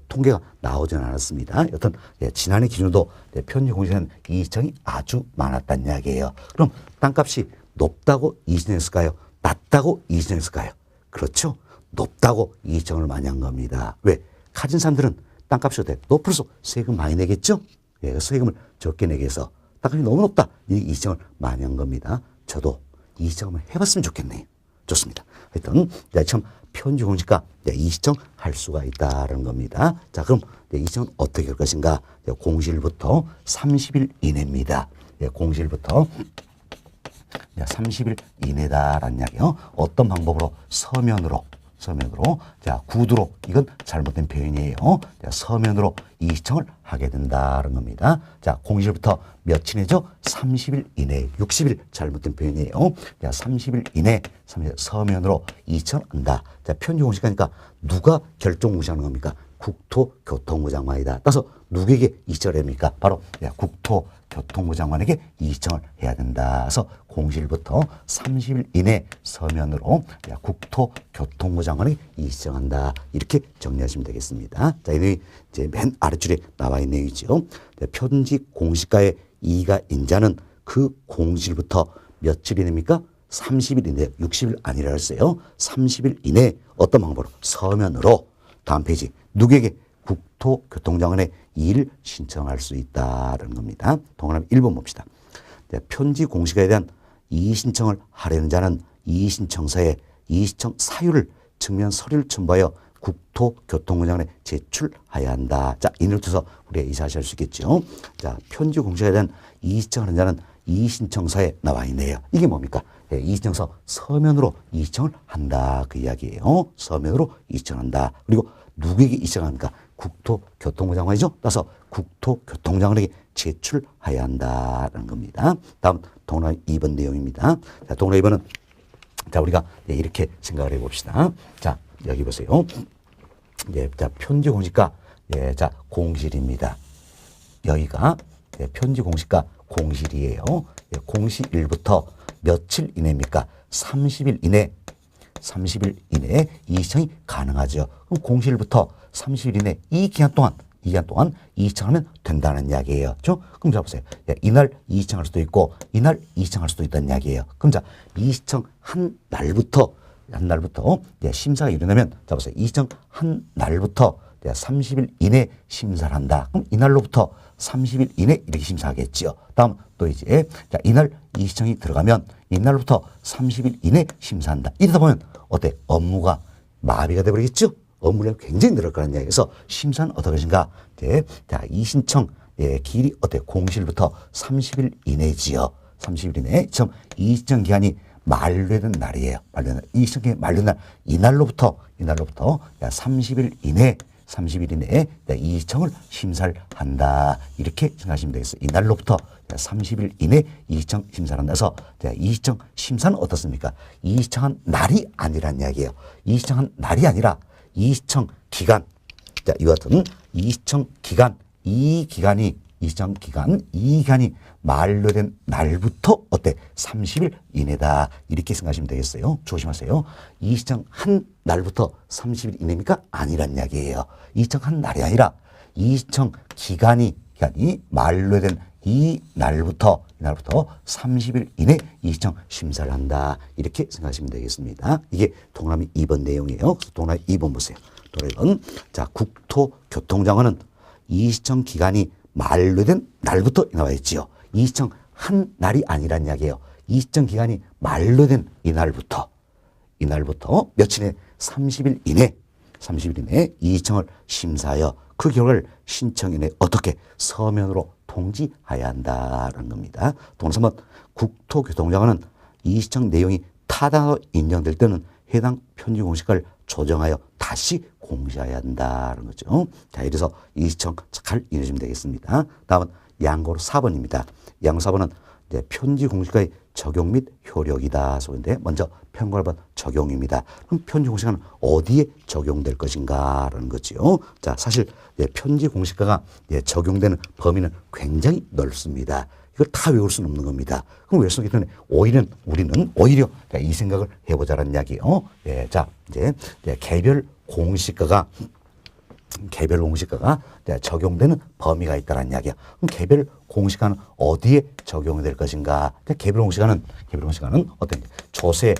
통계가 나오지는 않았습니다. 여튼 지난해 기준으로 편지 공시는 이의신청이 아주 많았다는 이야기예요. 그럼 땅값이 높다고 이의신청했을까요? 낮다고 이의신청했을까요? 그렇죠. 높다고 이의신청을 많이 한 겁니다. 왜? 가진 사람들은 땅값이 어때? 높을수록 세금 많이 내겠죠. 세금을 적게 내게 해서 땅값이 너무 높다. 이 이의신청을 많이 한 겁니다. 저도 이의신청을 해봤으면 좋겠네요. 좋습니다. 하여튼 참 편지 공시가 이의신청 할 수가 있다는 겁니다. 자, 그럼 이의신청은 어떻게 할 것인가? 공시일부터 30일 이내입니다. 공시일부터 30일 이내다라는 이야기요. 어떤 방법으로? 서면으로 자, 구두로, 이건 잘못된 표현이에요. 자, 서면으로 이의신청을 하게 된다는 겁니다. 자, 공시일부터 며칠이죠? 30일 이내, 60일 잘못된 표현이에요. 자, 30일 이내 30일 서면으로 이청한다. 자, 편지 공식하니까 누가 결정 공시하는 겁니까? 국토교통부 장관이다. 따라서 누구에게 이청을 합니까? 바로 국토교통부 장관에게 이청을 해야 된다. 그래서 공실부터 30일 이내 서면으로 국토교통부 장관에게 이청한다. 이렇게 정리하시면 되겠습니다. 자, 이 내용이 이제 맨 아래줄에 나와 있는 내용이죠. 편지 공시가의 이가 인자는 그 공실부터 며칠이 됩니까? 30일 이내, 60일 아니라 했어요. 30일 이내 어떤 방법으로? 서면으로. 다음 페이지. 누구에게? 국토교통장관에 이의를 신청할 수 있다는 겁니다. 동그라미 1번 봅시다. 편지 공시가에 대한 이의 신청을 하려는 자는 이의 신청서에 이의 신청 사유를 증명 서류를 첨부하여 국토교통부 장관에 제출해야 한다. 자, 이를 통해서 우리가 이사할 수 있겠죠. 자, 편지 공시가에 대한 이의 신청하는 자는 이의 신청서에 나와 있네요. 이게 뭡니까? 이의 신청서 서면으로 이의 신청을 한다. 그 이야기예요. 서면으로 이의 신청한다. 그리고 누구에게 이청합니까? 국토교통부 장관이죠. 따라서 국토교통부 장관에게 제출해야 한다는 겁니다. 다음 동그라미 2번 내용입니다. 자, 동그라미 2번은 자, 우리가 이렇게 생각을 해봅시다. 자, 여기 보세요. 자, 편지 공시가 자, 공실입니다. 여기가 편지 공시가 공실이에요. 공시일부터 며칠 이내입니까? 30일 이내. 30일 이내에 이의청이 가능하죠. 그럼 공실부터 30일 이내 이 기간 동안 이의청하면 된다는 이야기예요. 그렇죠? 그럼 자 보세요. 이날 이의청할 수도 있고 이날 이의청할 수도 있다는 이야기예요. 그럼 자, 이의청 한 날부터 심사가 일어나면 자 보세요. 이의청 한 날부터 30일 이내 심사를 한다. 그럼 이날로부터 30일 이내 이렇게 심사하겠지요. 다음 또 이제 자, 이날 이의청이 들어가면 이날부터 30일 이내 심사한다. 이러다 보면 어때? 업무가 마비가 돼버리겠죠? 업무量굉장히 늘어날 거라는 이야기에서 심사는 어떻게 하신가? 자, 이신청 길이 어때? 공실부터 30일 이내지요. 30일 이내. 지금 이의청 기간이 만료된 날이에요. 이의청 기간이 만료된 날. 이날로부터 30일 이내 30일 이내에 이의청을 심사를 한다. 이렇게 생각하시면 되겠어요. 이날로부터 30일 이내 이의청 심사를 한다. 그래서 이의청 심사는 어떻습니까? 이의청한 날이 아니란 이야기예요. 이의청한 날이 아니라 이의청 기간. 자, 이와 같은 이의청 기간, 이 기간이 만료된 날부터 어때? 30일 이내다. 이렇게 생각하시면 되겠어요. 조심하세요. 이의청 한 날부터 30일 이내입니까? 아니란 이야기예요. 이의청 한 날이 아니라 이의청 기간이 만료된 이 날부터 30일 이내 이의청 심사를 한다. 이렇게 생각하시면 되겠습니다. 이게 동그라미 2번 내용이에요. 그래서 동그라미 2번 보세요. 동그라미 2번. 자, 국토교통장관은 이의청 기간이 만료된 날부터 나와 있지요. 이의청 한 날이 아니란 이야기예요. 이의청 기간이 만료된 이날부터 며칠에 30일 이내 이의청을 심사하여 그 결과를 신청인에 어떻게 서면으로 통지해야 한다는 겁니다. 동그라미 3번 국토교통장관은 이의청 내용이 타당하게 인정될 때는 해당 편지 공시가를 조정하여 다시 공시해야 한다는 거죠. 자, 이래서 이의청 잘 이해주시면 되겠습니다. 다음은 양고로 4번입니다. 양고 4번은 이제 편지 공시가의 적용 및 효력이다. 소인데 먼저 편과 1번 적용입니다. 그럼 편지 공시가는 어디에 적용될 것인가라는 거죠. 자, 사실 편지 공시가가 적용되는 범위는 굉장히 넓습니다. 이걸 다 외울 수는 없는 겁니다. 그럼 외울 수 없기 때문에 우리는 오히려 이 생각을 해보자라는 이야기예요. 자, 이제 개별 공시가가 적용되는 범위가 있다는 이야기야. 그럼 개별 공시가는 어디에 적용이 될 것인가? 개별 공시가는 어떤 조세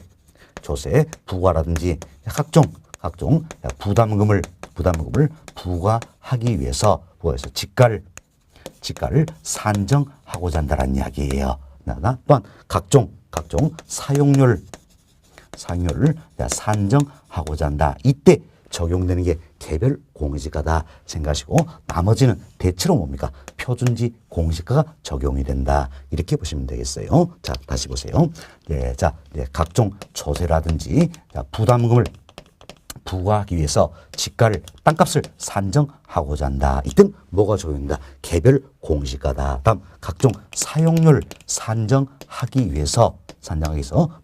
부과라든지 각종 부담금을 부과하기 위해서 지가를 산정하고자 한다는 이야기예요. 또한 각종 사용료를 산정하고자 한다. 이때 적용되는 게 개별 공시가다 생각하시고 나머지는 대체로 뭡니까? 표준지 공시가가 적용이 된다. 이렇게 보시면 되겠어요. 자, 다시 보세요. 각종 조세라든지 부담금을 부과하기 위해서 지가를 땅값을 산정하고자 한다. 이땐 뭐가 적용된다? 개별 공시가다. 다음 각종 사용률 산정하기 위해서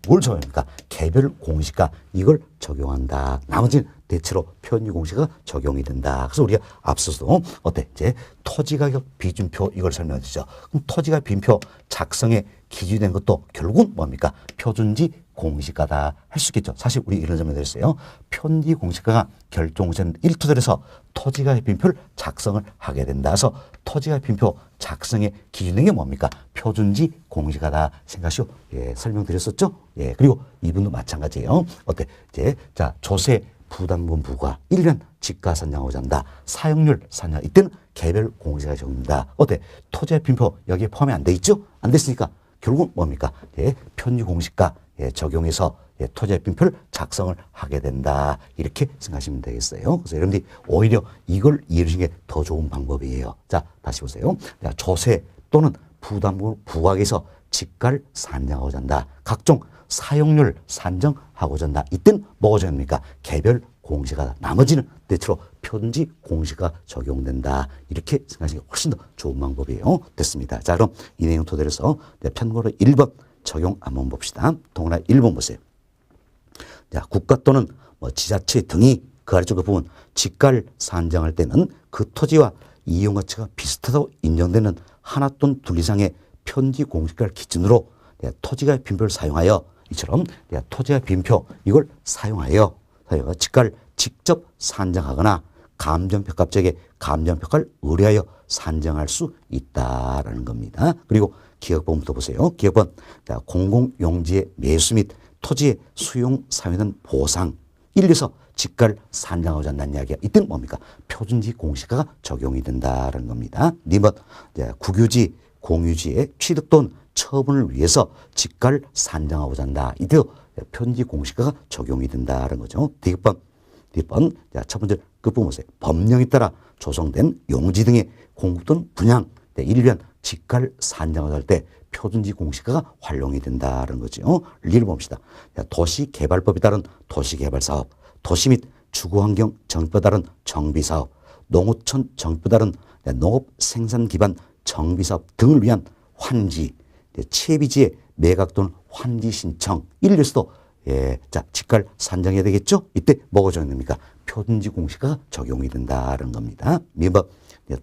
뭘 적용합니까? 개별 공시가 이걸 적용한다. 나머지는 대체로 편의 공시가 적용이 된다. 그래서 우리가 앞서서 어때? 이제 토지가격 비준표 이걸 설명했죠. 그럼 토지가격 비준표 작성에 기준이 된 것도 결국은 뭡니까? 표준지 공시가다 할 수 있겠죠. 사실 우리 이런 점에 대해서요. 편지 공시가가 결정된 일토들에서 토지가격 비준표를 작성을 하게 된다. 그래서 토지가격 비준표 작성의 기준인 게 뭡니까? 표준지 공시가다 생각하시오. 예, 설명드렸었죠. 예, 그리고 이분도 마찬가지예요. 어때? 이제 자 조세 부담금 부과 1년 지가 산정하고자 한다. 사용률 산정 이때는 개별 공시가 적용된다. 어때? 토지가격 비준표 여기에 포함이 안 돼 있죠? 안 됐으니까 결국은 뭡니까? 예, 편의 공시가 예, 적용해서 예, 토지가격 비준표를 작성을 하게 된다. 이렇게 생각하시면 되겠어요. 그래서 여러분들이 오히려 이걸 이해하시는 게 더 좋은 방법이에요. 자, 다시 보세요. 자, 조세 또는 부담금을 부과해서 지가를 산정하고자 한다. 각종 사용률 산정하고자 한다. 이때는 뭐가 적용됩니까? 개별 공시가 나머지는 대체로 표준지 공시가 적용된다. 이렇게 생각하시는 게 훨씬 더 좋은 방법이에요. 됐습니다. 자, 그럼 이 내용 토대로 해서 편고로 1번 적용 한번 봅시다. 동그라미 1번 보세요. 자, 국가 또는 뭐 지자체 등이 그 아래쪽 부분 지가를 산정할 때는 그 토지와 이용 가치가 비슷하다고 인정되는 하나 또는 둘 이상의 편지 공시가를 기준으로 토지가격 비준표를 사용하여 이처럼 토지가격 비준표 이걸 사용하여 지가를 직접 산정하거나 감정평가적의 감정평가를 의뢰하여 산정할 수 있다라는 겁니다. 그리고 기억번부터 보세요. 기억번 공공용지의 매수 및 토지의 수용 사유는 보상 일에서 지가를 산정하고자 한다는 이야기가 이때는 뭡니까? 표준지 공시가가 적용이 된다는 겁니다. 2번 국유지 공유지의 취득 또는 처분을 위해서 지가를 산정하고자 한다. 이때도 표준지 공시가가 적용이 된다는 거죠. D번 첫 번째 끝부분 보세요. 법령에 따라 조성된 용지 등의 공급 또는 분양 일련 지가를 산정할 때 표준지 공시가가 활용이 된다는 거죠. 리를 봅시다. 도시개발법에 따른 도시개발사업, 도시 및 주거환경 정비법에 따른 정비사업, 농어촌 정비법에 따른 농업 생산 기반 정비사업 등을 위한 환지, 채비지의 매각 또는 환지 신청 이래서도 지가를 산정해야 되겠죠. 이때 뭐가 적용됩니까? 표준지 공시가가 적용이 된다는 겁니다. 미번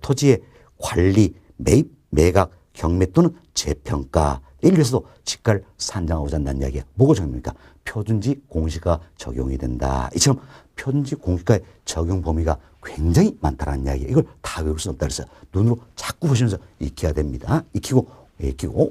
토지의 관리, 매입, 매각, 경매 또는 재평가 이래서도 지가를 산정하고자 한다는 이야기가 뭐가 적용됩니까? 표준지 공시가 적용이 된다. 이처럼 표준지 공시가의 적용 범위가 굉장히 많다는 이야기. 이걸 다 외울 수 없다 그래서 눈으로 자꾸 보시면서 익혀야 됩니다. 익히고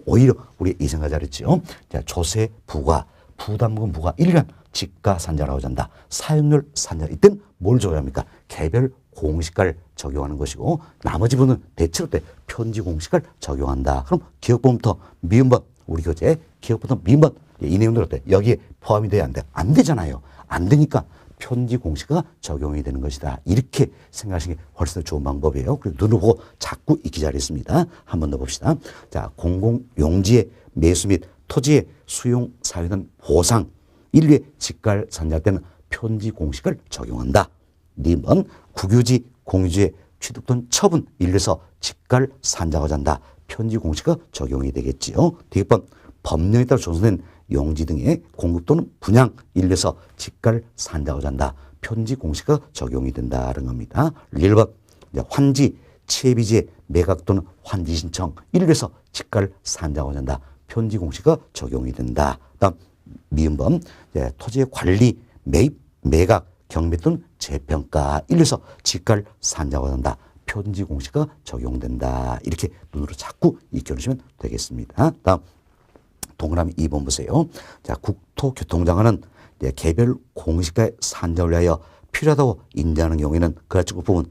오히려 우리 이 생각 잘했죠. 자, 조세 부과, 부담금 부과 1년 지가 산정하고자 한다. 사용률 산정 이때는 뭘 적용합니까? 개별 공시가를 적용하는 것이고 나머지 부분은 대체로 편지 공시가를 적용한다. 그럼 기억번부터 미음번 우리 교재 기억부터 미음번 이 내용들 어때? 여기에 포함이 돼야 안 돼? 안 되잖아요. 안 되니까 편지 공시가가 적용이 되는 것이다. 이렇게 생각하시는 게 훨씬 더 좋은 방법이에요. 그리고 눈을 보고 자꾸 익히 잘했습니다. 한 번 더 봅시다. 자, 공공용지의 매수 및 토지의 수용 사유는 보상 인류의 지가를 산정할 때는 편지 공시가를 적용한다. 2번 국유지 공유지의 취득 또는 처분 일에서 지가를 산정하고자 한다. 편지 공시가 적용이 되겠지요. D번 법령에 따라 조성된 용지 등의 공급 또는 분양 일에서 지가를 산정하고자 한다. 편지 공시가 적용이 된다는 겁니다. 1번 환지 채비지의 매각 또는 환지 신청 일에서 지가를 산정하고자 한다. 편지 공시가 적용이 된다. 다음 미음번 토지의 관리, 매입, 매각, 경매 또는 재평가 일에서 지가를 산정하고자 한다. 편지 공시가 적용된다. 이렇게 눈으로 자꾸 익혀놓으시면 되겠습니다. 다음 동그라미 2번 보세요. 자, 국토교통장관은 개별 공시가의 산정을 위하여 필요하다고 인정하는 경우에는 그 아래쪽 부분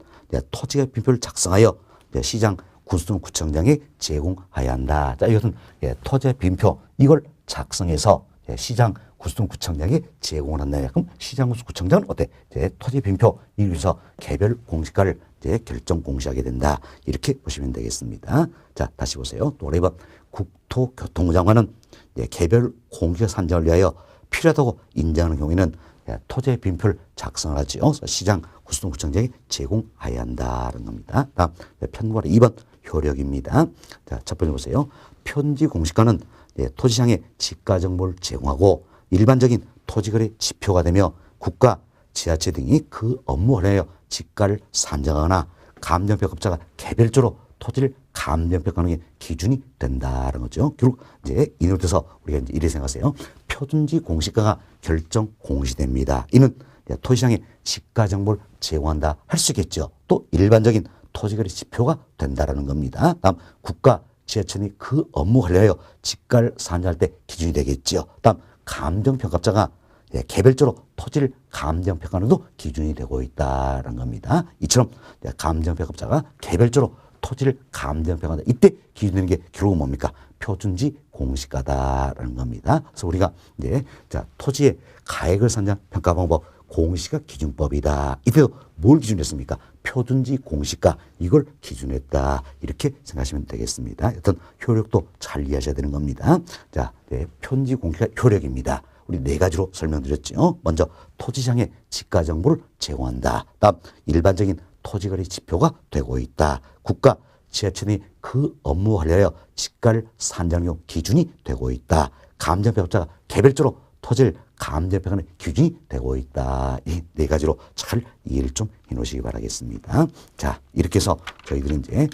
토지가격 비준표를 작성하여 시장 군수구청장에 제공해야 한다. 자, 이것은 토지가격 비준표 이걸 작성해서 시장 군수구청장에 제공을 한다. 그럼 시장 군수구청장은 어때? 토지가격 비준표 이위해서 개별 공시가를 결정 공시하게 된다. 이렇게 보시면 되겠습니다. 자, 다시 보세요. 또 2번 국토교통장관은 개별 공시가 산정을 위하여 필요하다고 인정하는 경우에는 토지의 빈표를 작성하지요. 그래서 시장 구수동구청장이 제공해야 한다는 겁니다. 다음 편과 2번 효력입니다. 자, 첫 번째 보세요. 편지 공시가는 토지시장의 지가 정보를 제공하고 일반적인 토지거래 지표가 되며 국가, 지자체 등이 그 업무를 하여 지가를 산정하거나 감정평가업자가 개별적으로 토지를 감정평가하는 게 기준이 된다는 거죠. 결국 이제 이를 통해서 우리가 이제 이렇게 생각하세요. 표준지 공시가가 결정 공시됩니다. 이는 토지시장의 지가 정보를 제공한다 할 수 있겠죠. 또 일반적인 토지거래 지표가 된다라는 겁니다. 다음 국가, 지자체는 그 업무 관리하여 지가를 산정할 때 기준이 되겠죠. 다음 감정평가업자가 개별적으로 토지를 감정평가하는 것도 기준이 되고 있다는 겁니다. 이처럼 감정평가업자가 개별적으로 토지를 감정평가한다. 이때 기준되는 게 결국은 뭡니까? 표준지 공시가다라는 겁니다. 그래서 우리가 이제 자, 토지의 가액을 산정 평가 방법 공시가 기준법이다. 이때도 뭘 기준했습니까? 표준지 공시가 이걸 기준했다. 이렇게 생각하시면 되겠습니다. 어떤 효력도 잘 이해하셔야 되는 겁니다. 자, 표준지 공시가 효력입니다. 우리 네 가지로 설명드렸죠. 먼저 토지시장의 지가 정보를 제공한다. 다음 일반적인 토지거래 지표가 되고 있다. 국가, 지자체는 그 업무 관리하여 지가를 산정용 기준이 되고 있다. 감정평가업자가 개별적으로 토지를 감정평가하는 기준이 되고 있다. 이 네 가지로 잘 이해를 좀 해놓으시기 바라겠습니다. 자, 이렇게 해서 저희들은 이제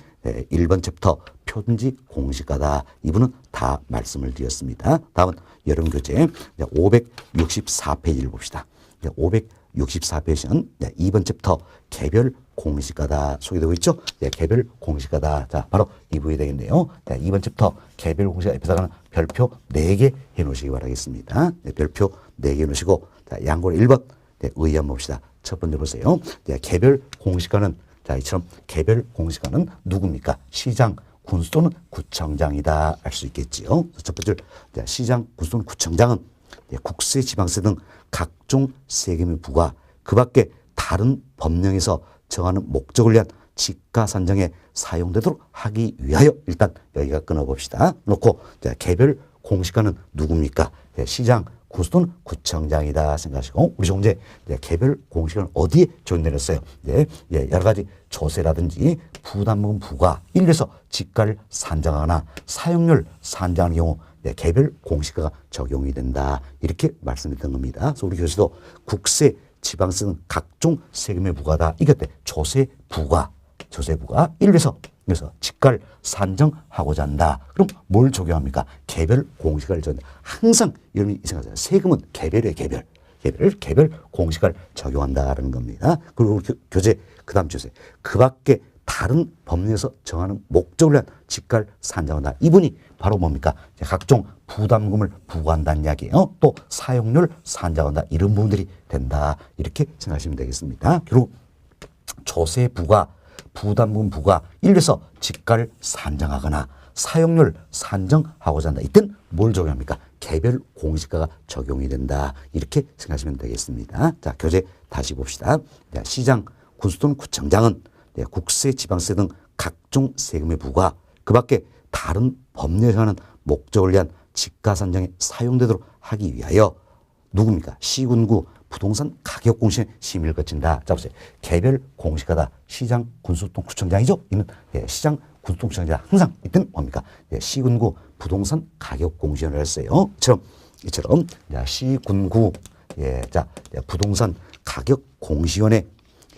1번 챕터 표준지 공시가다. 이분은 다 말씀을 드렸습니다. 다음은 여러분 교재 564페이지를 봅시다. 564페이지는 2번 챕터 개별 공시가다 소개되고 있죠. 개별 공시가다. 자, 바로 이 부분이 되겠네요. 2번 챕터 개별 공시가 옆에다가는 별표 4개 해놓으시기 바라겠습니다. 별표 4개 해놓으시고, 자, 양고를 1번 의의 한번 봅시다. 첫 번째 보세요. 개별 공시가는, 자, 이처럼 개별 공시가는 누굽니까? 시장, 군수 또는 구청장이다 알 수 있겠지요. 첫 번째 시장, 군수 또는 구청장은 국세, 지방세 등 각종 세금의 부과 그 밖에 다른 법령에서 정하는 목적을 위한 지가 산정에 사용되도록 하기 위하여 일단 여기가 끊어봅시다. 놓고 개별 공시가는 누굽니까? 시장, 군수 또는 구청장이다 생각하시고, 우리 조금 전에 개별 공시가는 어디에 적용되었어요? 여러 가지 조세라든지 부담금 부과 일에서 지가를 산정하거나 사용률 산정하는 경우 개별 공시가가 적용이 된다. 이렇게 말씀드렸던 겁니다. 그래서 우리 교수도 국세, 지방세 등 각종 세금의 부과다. 이것때 조세 부과 일에서 그래서 지가를 산정하고자 한다. 그럼 뭘 적용합니까? 개별 공시가를 적용한다. 항상 여러분이 생각하세요. 세금은 개별이에요. 개별 공시가를 적용한다는 겁니다. 그리고 교재 그 다음 주제 그 밖에 다른 법령에서 정하는 목적을 위한 지가를 산정한다. 이분이 바로 뭡니까? 각종 부담금을 부과한다는 이야기예요. 또 사용률 산정한다. 이런 부분들이 된다. 이렇게 생각하시면 되겠습니다. 결국 조세 부과, 부담금 부과 일에서 지가를 산정하거나 사용률 산정하고자 한다. 이때는 뭘 적용합니까? 개별 공시가가 적용이 된다. 이렇게 생각하시면 되겠습니다. 자, 교재 다시 봅시다. 시장, 군수 또는 구청장은 국세, 지방세 등 각종 세금의 부과 그 밖에 다른 법령에 정하는 목적을 위한 지가 산정에 사용되도록 하기 위하여 누굽니까? 시군구 부동산 가격 공시에 심의를 거친다. 자, 보세요. 개별 공시가다. 시장, 군수 또는 구청장이죠. 이는 시장, 군수 또는 구청장 항상 이때는 뭡니까? 시군구 부동산 가격 공시를 했어요. 이처럼 시군구 부동산 가격 공시원회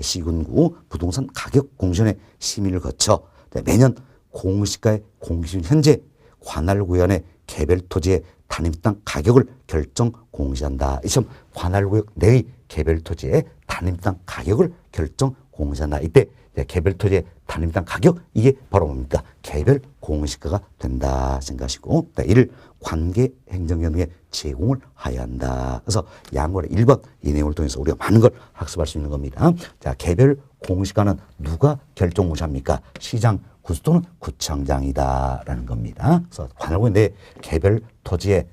시군구 부동산 가격 공시원회 심의를 거쳐 매년 공시가의 공시준 현재 관할구역의 개별 토지의 단임땅 가격을 결정 공시한다. 이처럼 관할구역 내의 개별 토지의 단임땅 가격을 결정 공시한다. 이때 개별 토지의 단임땅 가격 이게 바로 뭡니까? 개별 공시가가 된다 생각하시고, 이를 관계행정연구에 제공을 해야 한다. 그래서 양권의 1번 이 내용을 통해서 우리가 많은 걸 학습할 수 있는 겁니다. 자, 개별 공시가는 누가 결정 공시합니까? 시장, 군수 또는 구청장이다라는 겁니다. 그래서 관할구역 내 개별 토지의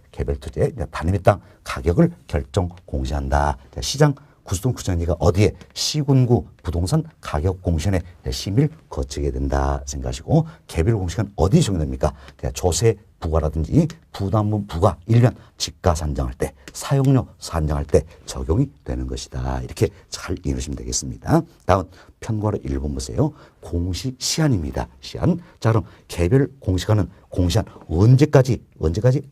단임의 땅 가격을 결정 공시한다. 자, 시장, 군수 또는 구청장이가 어디에? 시군구 부동산 가격 공시원에 심의를 거치게 된다 생각하시고, 개별 공시가는 어디에 적용됩니까? 조세 부과라든지 부담금 부과, 일련 지가 산정할 때, 사용료 산정할 때 적용이 되는 것이다. 이렇게 잘 이해하시면 되겠습니다. 다음 편과로 1번 보세요. 공시 시한입니다. 시한. 자, 그럼 개별 공시가는 공시한 언제까지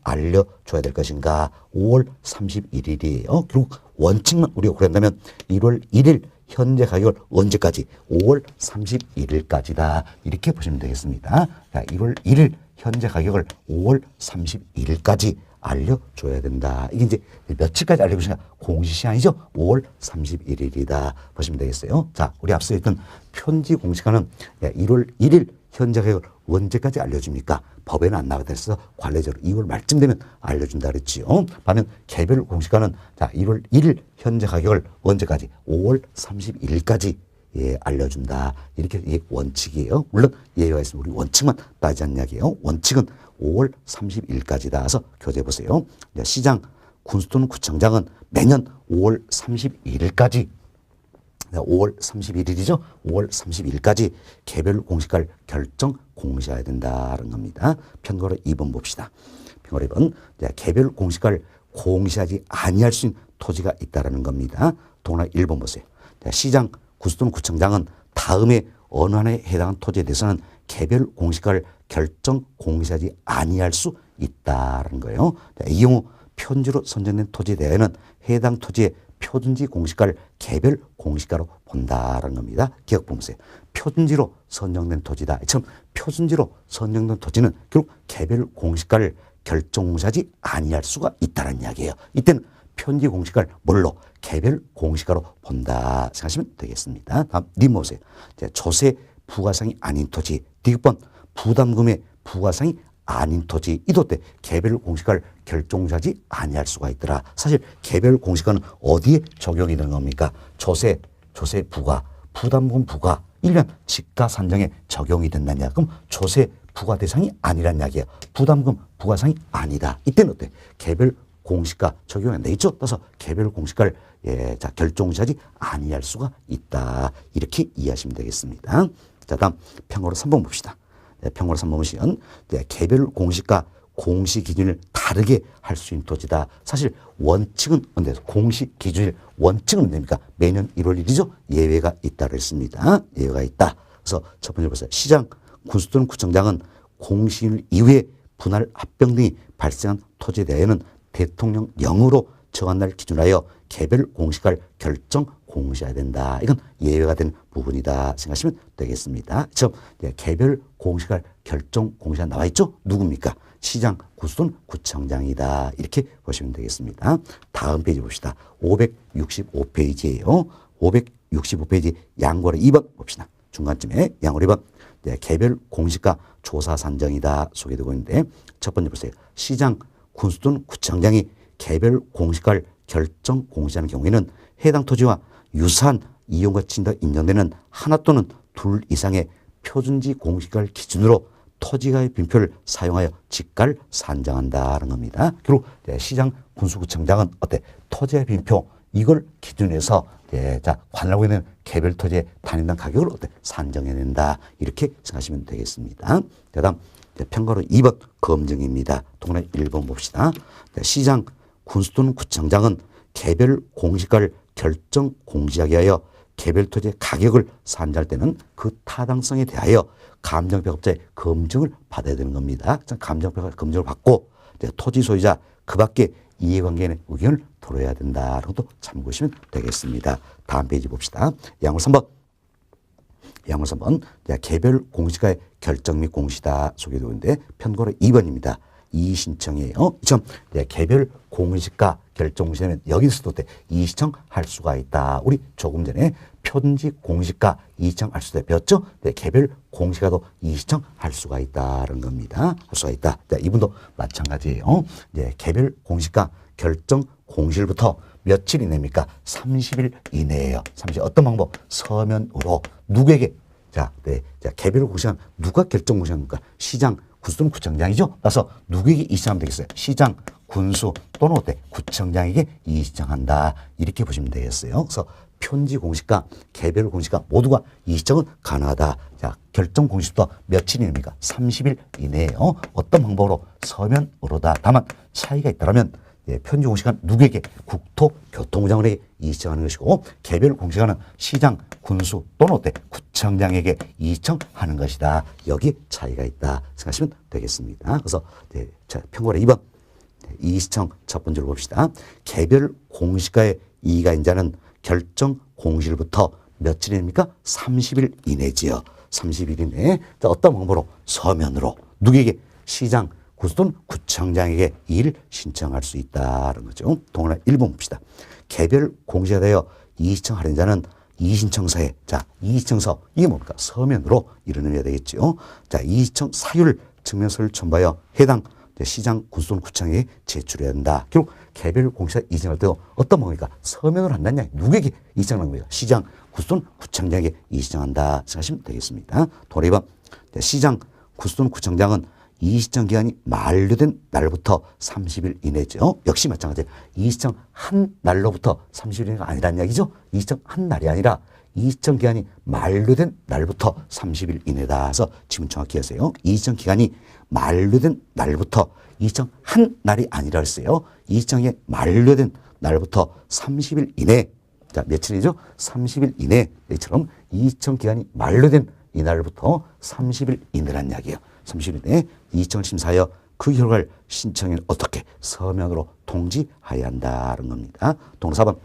알려줘야 될 것인가? 5월 31일이에요. 그리고 원칙만 우리가 구한다면 1월 1일 현재 가격을 언제까지? 5월 31일까지다. 이렇게 보시면 되겠습니다. 자, 1월 1일 현재 가격을 5월 31일까지 알려줘야 된다. 이게 이제 며칠까지 알려주시냐? 공시시한이죠. 5월 31일이다. 보시면 되겠어요. 자, 우리 앞서 했던 편지 공시가는 1월 1일 현재 가격을 언제까지 알려줍니까? 법에는 안 나와 있어서 관례적으로 2월 말쯤 되면 알려준다 그랬지요. 반면 개별 공시가는 자, 1월 1일 현재 가격을 언제까지? 5월 31일까지 알려준다. 이렇게 이게 원칙이에요. 물론 예외가 있으면 우리 원칙만 따지자는 이야기예요. 원칙은 5월 30일까지다. 해서 교재해 보세요. 시장, 군수 또는 구청장은 매년 5월 31일까지 5월 31일이죠. 5월 30일까지 개별 공시가를 결정 공시해야 된다는 겁니다. 편거로 2번 봅시다. 편거로 2번 개별 공시가를 공시하지 아니할 수 있는 토지가 있다는 겁니다. 동그라미 1번 보세요. 시장, 군수 또는 구청장은 다음에 어느 하나에 해당하는 토지에 대해서는 개별 공시가를 결정 공시하지 아니할 수 있다는 거예요. 이 경우 편지로 선정된 토지에 대해서는 해당 토지의 표준지 공시가를 개별 공시가로 본다는 겁니다. 기억 보세요. 표준지로 선정된 토지다. 처음 표준지로 선정된 토지는 결국 개별 공시가를 결정 공시하지 아니할 수가 있다는 이야기예요. 이때는 편지 공시가를 뭘로? 개별 공시가로 본다 생각하시면 되겠습니다. 다음 님 보세요. 조세 부과상이 아닌 토지. 디귿번 부담금의 부과상이 아닌 토지. 이도 때 개별 공시가를 결정하지 아니할 수가 있더라. 사실 개별 공시가는 어디에 적용이 되는 겁니까? 조세 부과, 부담금 부과, 일련 지가 산정에 적용이 된다냐? 그럼 조세 부과 대상이 아니란 이야기예요. 부담금 부과상이 아니다. 이때는 어때? 개별 공시가 적용이 안 돼 있죠. 따라서 개별 공시가를 결정하지 아니할 수가 있다. 이렇게 이해하시면 되겠습니다. 자, 다음 평어로 3번 봅시다. 평어로 3번 보시면 개별 공시가 공시 기준을 다르게 할 수 있는 토지다. 사실 원칙은 근데 공시 기준일 원칙은 뭡니까? 매년 1월 1일이죠. 예외가 있다 그랬습니다. 예외가 있다. 그래서 첫 번째 보세요. 시장, 군수 또는 구청장은 공시일 이후에 분할 합병 등이 발생한 토지에 대해서는 대통령령으로 정한 날 기준하여 개별 공시가를 결정 공시해야 된다. 이건 예외가 된 부분이다 생각하시면 되겠습니다. 즉 개별 공시가를 결정 공시가 나와 있죠. 누굽니까? 시장, 군수 또는 구청장이다. 이렇게 보시면 되겠습니다. 다음 페이지 봅시다. 565페이지예요. 565페이지 양고래 2번 봅시다. 중간쯤에 양고래 2번 개별 공시가 조사 산정이다 소개되고 있는데 첫 번째 보세요. 시장, 군수 또는 구청장이 개별 공시가를 결정 공시하는 경우에는 해당 토지와 유사한 이용과 친다 인정되는 하나 또는 둘 이상의 표준지 공시가를 기준으로 토지가의 빈표를 사용하여 지가를 산정한다는 겁니다. 그리고 시장, 군수구청장은 어때? 토지의 빈표 이걸 기준해서 관할하고 있는 개별 토지의 단위당 가격을 어때? 산정해야 된다. 이렇게 생각하시면 되겠습니다. 다음 평가로 2번 검증입니다. 동그라미 1번 봅시다. 시장, 군수 또는 구청장은 개별 공시가를 결정 공시하게 하여 개별 토지의 가격을 산정할 때는 그 타당성에 대하여 감정평가업자의 검증을 받아야 되는 겁니다. 감정평가 검증을 받고 토지 소유자 그 밖에 이해관계인의 의견을 들어야 된다는 것도 참고하시면 되겠습니다. 다음 페이지 봅시다. 양호 3번. 양호 3번. 개별 공시가의 결정 및 공시다 소개되고 있는데 편고로 2번입니다. 이의신청이에요. 개별 공시가 결정 공시되면 여기서도 이의신청할 수가 있다. 우리 조금 전에 표준지 공시가 이의신청할 수도 배웠죠? 개별 공시가도 이의신청할 수가 있다는 겁니다. 할 수가 있다. 이분도 마찬가지예요. 개별 공시가 결정 공시일부터 며칠 이내입니까? 30일 이내예요. 30일 어떤 방법? 서면으로 누구에게? 개별 공시가 누가 결정 공시합니까? 시장, 군수 또는 구청장이죠. 따라서 누구에게 이의신청하면 되겠어요? 시장, 군수 또는 구청장에게 이의신청한다. 이렇게 보시면 되겠어요. 그래서 편지 공시가, 개별 공시가 모두가 이의신청은 가능하다. 결정 공시부터 며칠입니까? 30일 이내에요. 어떤 방법으로? 서면으로다. 다만 차이가 있다면 편지 공시간 누구에게? 국토교통부장에게 이의청하는 것이고 개별 공시간은 시장, 군수 또는 어때? 구청장에게 이의청하는 것이다. 여기 차이가 있다 생각하시면 되겠습니다. 그래서 자, 평가를 2번 이의청 첫 번째로 봅시다. 개별 공시가의 이의가 자는 결정 공시일부터 며칠입니까? 30일 이내지요. 30일 이내에 어떤 방법으로? 서면으로 누구에게? 시장, 군수 또는 구청장에게 이의를 신청할 수 있다는 거죠. 동그라미 1번 봅시다. 개별 공시가 되어 이의청하는 자는 이의신청서에 자 이의신청서 이게 뭡니까? 서면으로 이르는 게 되겠죠. 자 이의청 사유를 증명서를 첨부하여 해당 시장, 군수 또는 구청에 제출해야 한다. 결국 개별 공시가 이의청할 때도 어떤 방법입니까? 서면으로 한다냐? 누구에게 이의청하는 겁니까? 시장, 군수 또는 구청장에게 이의청한다 생각하시면 되겠습니다. 동그라미 2번 시장, 군수 또는 구청장은 이의신청 기간이 만료된 날부터 30일 이내죠. 역시 마찬가지예요. 이의신청 한 날로부터 30일 이내가 아니란 이야기죠. 이의신청 한 날이 아니라 이의신청 기간이 만료된 날부터 30일 이내다. 그래서 지문 정확히 하세요. 이의신청 기간이 만료된 날부터 이의신청 한 날이 아니라 했어요. 이의신청이 만료된 날부터 30일 이내. 자, 며칠이죠? 30일 이내. 이처럼 이의신청 기간이 만료된 이날부터 30일 이내란 이야기예요. 30일 내에 이의청을 심사하여 그 결과를 신청인을 어떻게 서면으로 통지해야 한다는 겁니다. 동그라미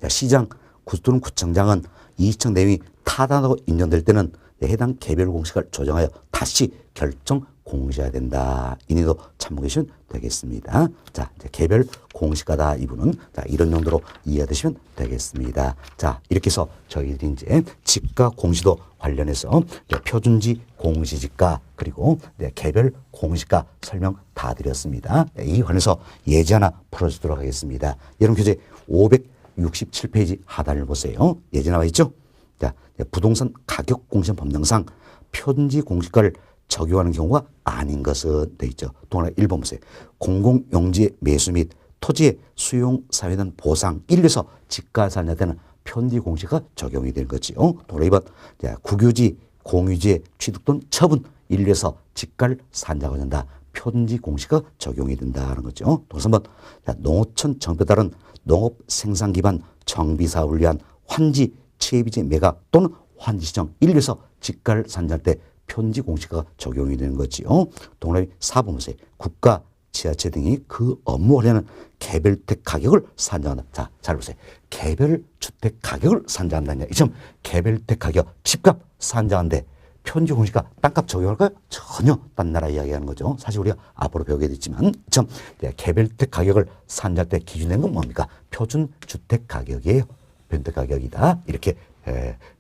4번 시장, 군수 또는 구청장은 이의청 내용이 타당하고 인정될 때는 해당 개별 공시가를 조정하여 다시 결정 공시해야 된다. 이니도 참고해 주시면 되겠습니다. 자, 이제 개별 공시가다 이부는 자, 이런 정도로 이해해 두시면 되겠습니다. 자, 이렇게 해서 저희들이 이제 지가 공시도 관련해서 표준지 공시지가 그리고 개별 공시가 설명 다 드렸습니다. 이 관해서 예제 하나 풀어주도록 하겠습니다. 여러분 교재 567페이지 하단을 보세요. 예제 나와 있죠? 자, 부동산 가격 공시는 법령상 표준지 공시가를 적용하는 경우가 아닌 것은 되어 있죠. 동그라미 1번 보세요. 공공용지의 매수 및 토지의 수용 사회는 보상 1에서 지가산자한테는 편지 공시가 적용이 되는 거지요. 동그라미 2번 국유지, 공유지의 취득 또는 처분 1에서 지가를 산자가 된다. 편지 공시가 적용이 된다는 거죠. 동그라미 3번 농어촌 정비에 따른 농업 생산 기반 정비 사업을 위한 환지 채비지 매각 또는 환지 시정 1에서 지가를 산자할 때 편지 공시가 적용이 되는 거지요. 동그라미 4번 보세요. 국가, 지자체 등이 그 업무 관련한 개별주택 가격을 산정한다. 자, 잘 보세요. 개별주택 가격을 산정한다냐. 이점 개별주택 가격, 집값 산정하는데 편지 공시가 땅값 적용할까요? 전혀 딴 나라 이야기하는 거죠. 사실 우리가 앞으로 배우게 됐지만 참 개별주택 가격을 산정할 때 기준된 건 뭡니까? 표준주택 가격이에요. 표준주택 가격이다. 이렇게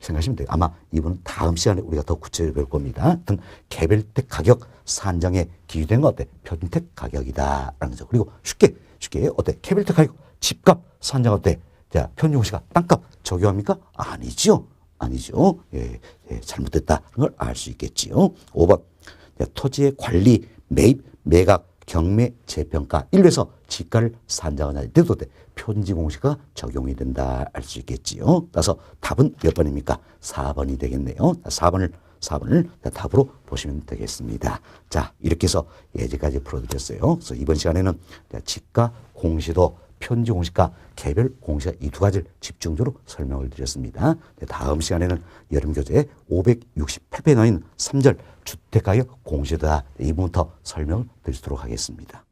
생각하시면 돼요. 아마 이분은 다음 시간에 우리가 더 구체적으로 배울 겁니다. 하여튼 개별주택 가격 산정에 기준된 건 어때? 표준주택 가격이다. 라는 거죠. 그리고 쉽게 어때? 개별주택 가격 집값 산정할 때 자, 편중시가 땅값 적용합니까? 아니죠. 잘못됐다는 걸 알 수 있겠지요. 5번 토지의 관리, 매입, 매각, 경매, 재평가 1에서 지가를 산정하냐 때도 표준지 공시가 적용이 된다 알 수 있겠지요. 따라서 답은 몇 번입니까? 4번이 되겠네요. 4번을 답으로 보시면 되겠습니다. 자, 이렇게 해서 예제까지 풀어드렸어요. 그래서 이번 시간에는 지가 공시도 편지 공시가 개별 공시가 이 두 가지를 집중적으로 설명을 드렸습니다. 다음 시간에는 여름 교재 568페이지에 나와 있는 3절 주택가격 공시다 이 부분부터 설명을 드리도록 하겠습니다.